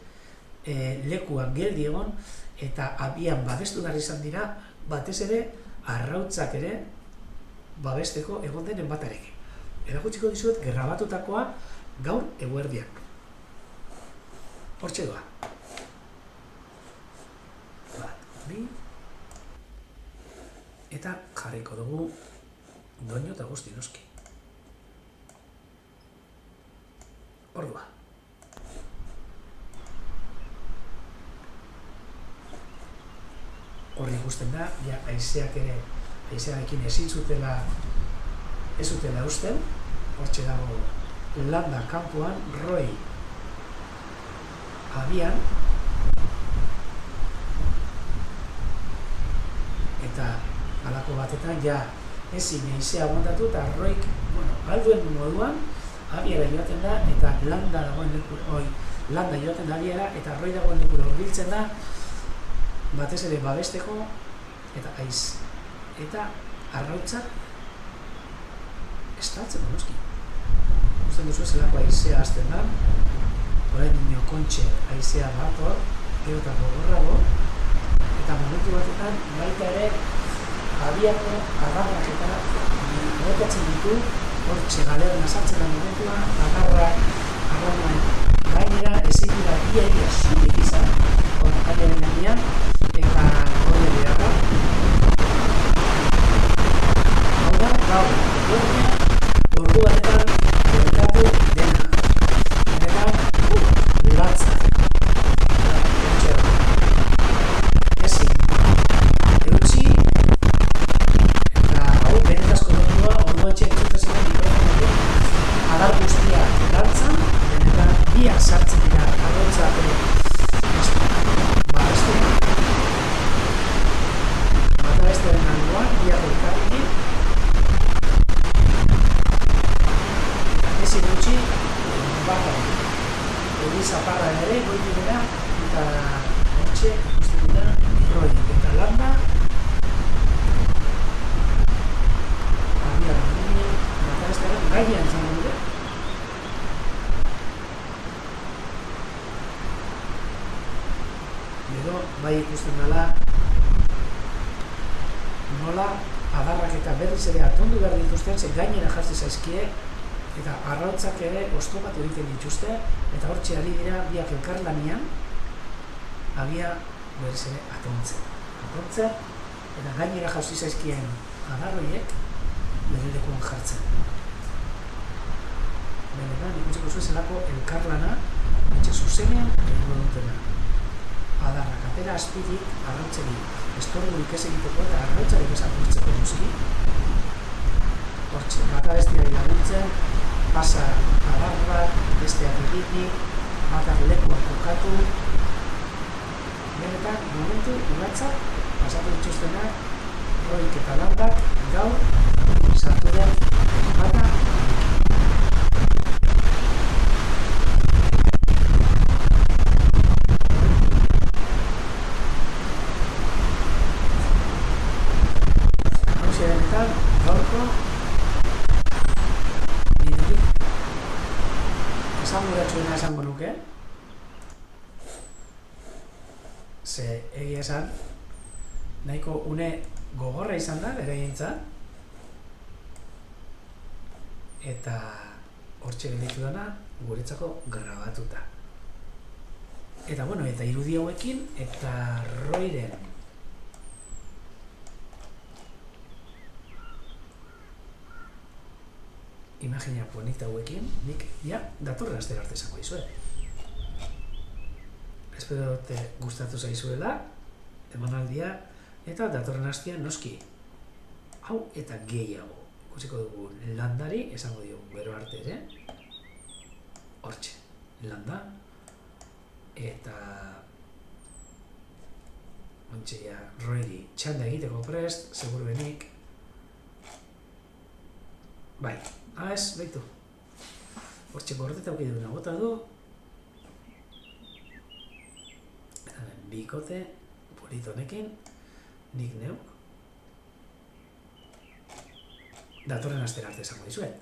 lekuan geldi egon eta abian babestu behar izan dira, batez ere arrautzak ere babesteko egon den enbatarekin. Erakutsiko dizuet grabatutakoa gaur eguerdian. Hortxe doa. Bi. Eta jarriko dugu doinu eta guzti noski. Ordua. Horri ikusten da, ja haizearekin ezin zutela ez zutela usten, hortxe dago landa kanpoan, Roy abian, eta halako batetan ja ezin eizea aguantatu eta Royk, alduen moduan abiara joaten da eta landa joaten da abiara eta Roy dagoen lekura hurbiltzen da batez ere babesteko eta aiz eta arrautzak estaltzen noski. Usten duzu zelako aizea hasten da, orain nio kontxe aizea bator, gero eta gogorrago, eta momentu batetan baita ere abiako agarrak eta botatzen ditu, hortxe galerna sartzen da momentua, agarrak arraunan gainera ezin dira ia zurik izan, abiaren gainean, eta hori dira da. Hau da, gaur, ordu batetan gertatu dena. Benetan, latza. Ezin. Eutxi, eta hau benetazko dordua, orduan txek zutazena mikrofonetik, adar guztia lantzan, benetan biak sartzen dira, arrotza beste alduan, biak elkarrekin, ezin gutxi, baka hori zaparra ere, goitu dira, eta hortxe, ikusten dira, Roy eta landa, abiaren ginen, baka beste gainean izango dira. Gero, bai ikusten dela, nola adarrak eta berriz ere atondu behar dituzten, ze gainera jartzi zaizkie, eta arrautzak ere oztopatu egiten dituzte, eta hortxe ari dira biak elkarlanian, abia berriz ere atontzen. Eta gainera jartzi zaizkien adarroiek bere lekuan jartzen. Benetan, ikusiko zuen zelako elkarlana, etxe zuzenean egingo dutena. Adarrak atera azpitik arrautzeri estorburik ez egiteko eta arrautzarik ez apurtzeko duzki. Hortxe, bata bestiari laguntzen, pasa adarrak, besteak egitik, batak lekuak kokatu. Benetan, momentu ulatzak, pasatu dituztenak, Royk eta landak, gaur, sartu den bata. Gaurko biderik esanguratsuena esango nuke, ze egia esan nahiko une gogorra izan da beraientzat eta hortxe gelditu dena guretzako grabatuta. Eta eta irudi hauekin eta Royren imagina bonita hauekin, nik datorren astera arte izango dizuet. Espero dute gustatu zaizuela, emanaldia, eta datorren astean noski. Hau eta gehiago. Ikusiko dugu landari, esango diogu gero arte ere. Hortxe, landa. Eta ontsia Royri txanda egiteko prest, seguru benik. Bai, ez, behitu. Hortxe gordeta auki duguna bota du. Eta bikote, polito honekin, nik neuk. Datorren astera arte esango dizuet.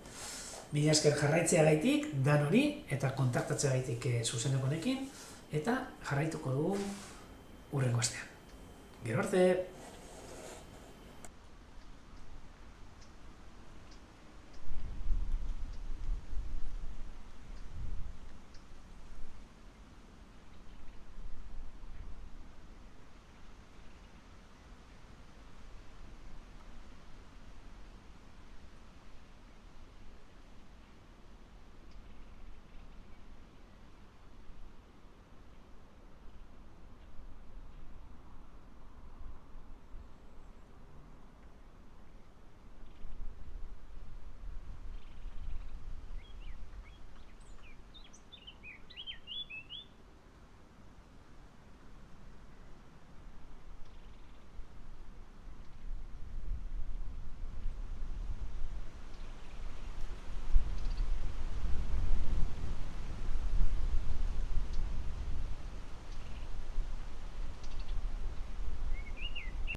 Mila esker jarraitzea gaitik, dan hori, eta kontaktatzea gaitik zuzeneko honekin, eta jarraituko dugu hurrengo astean. Gero arte!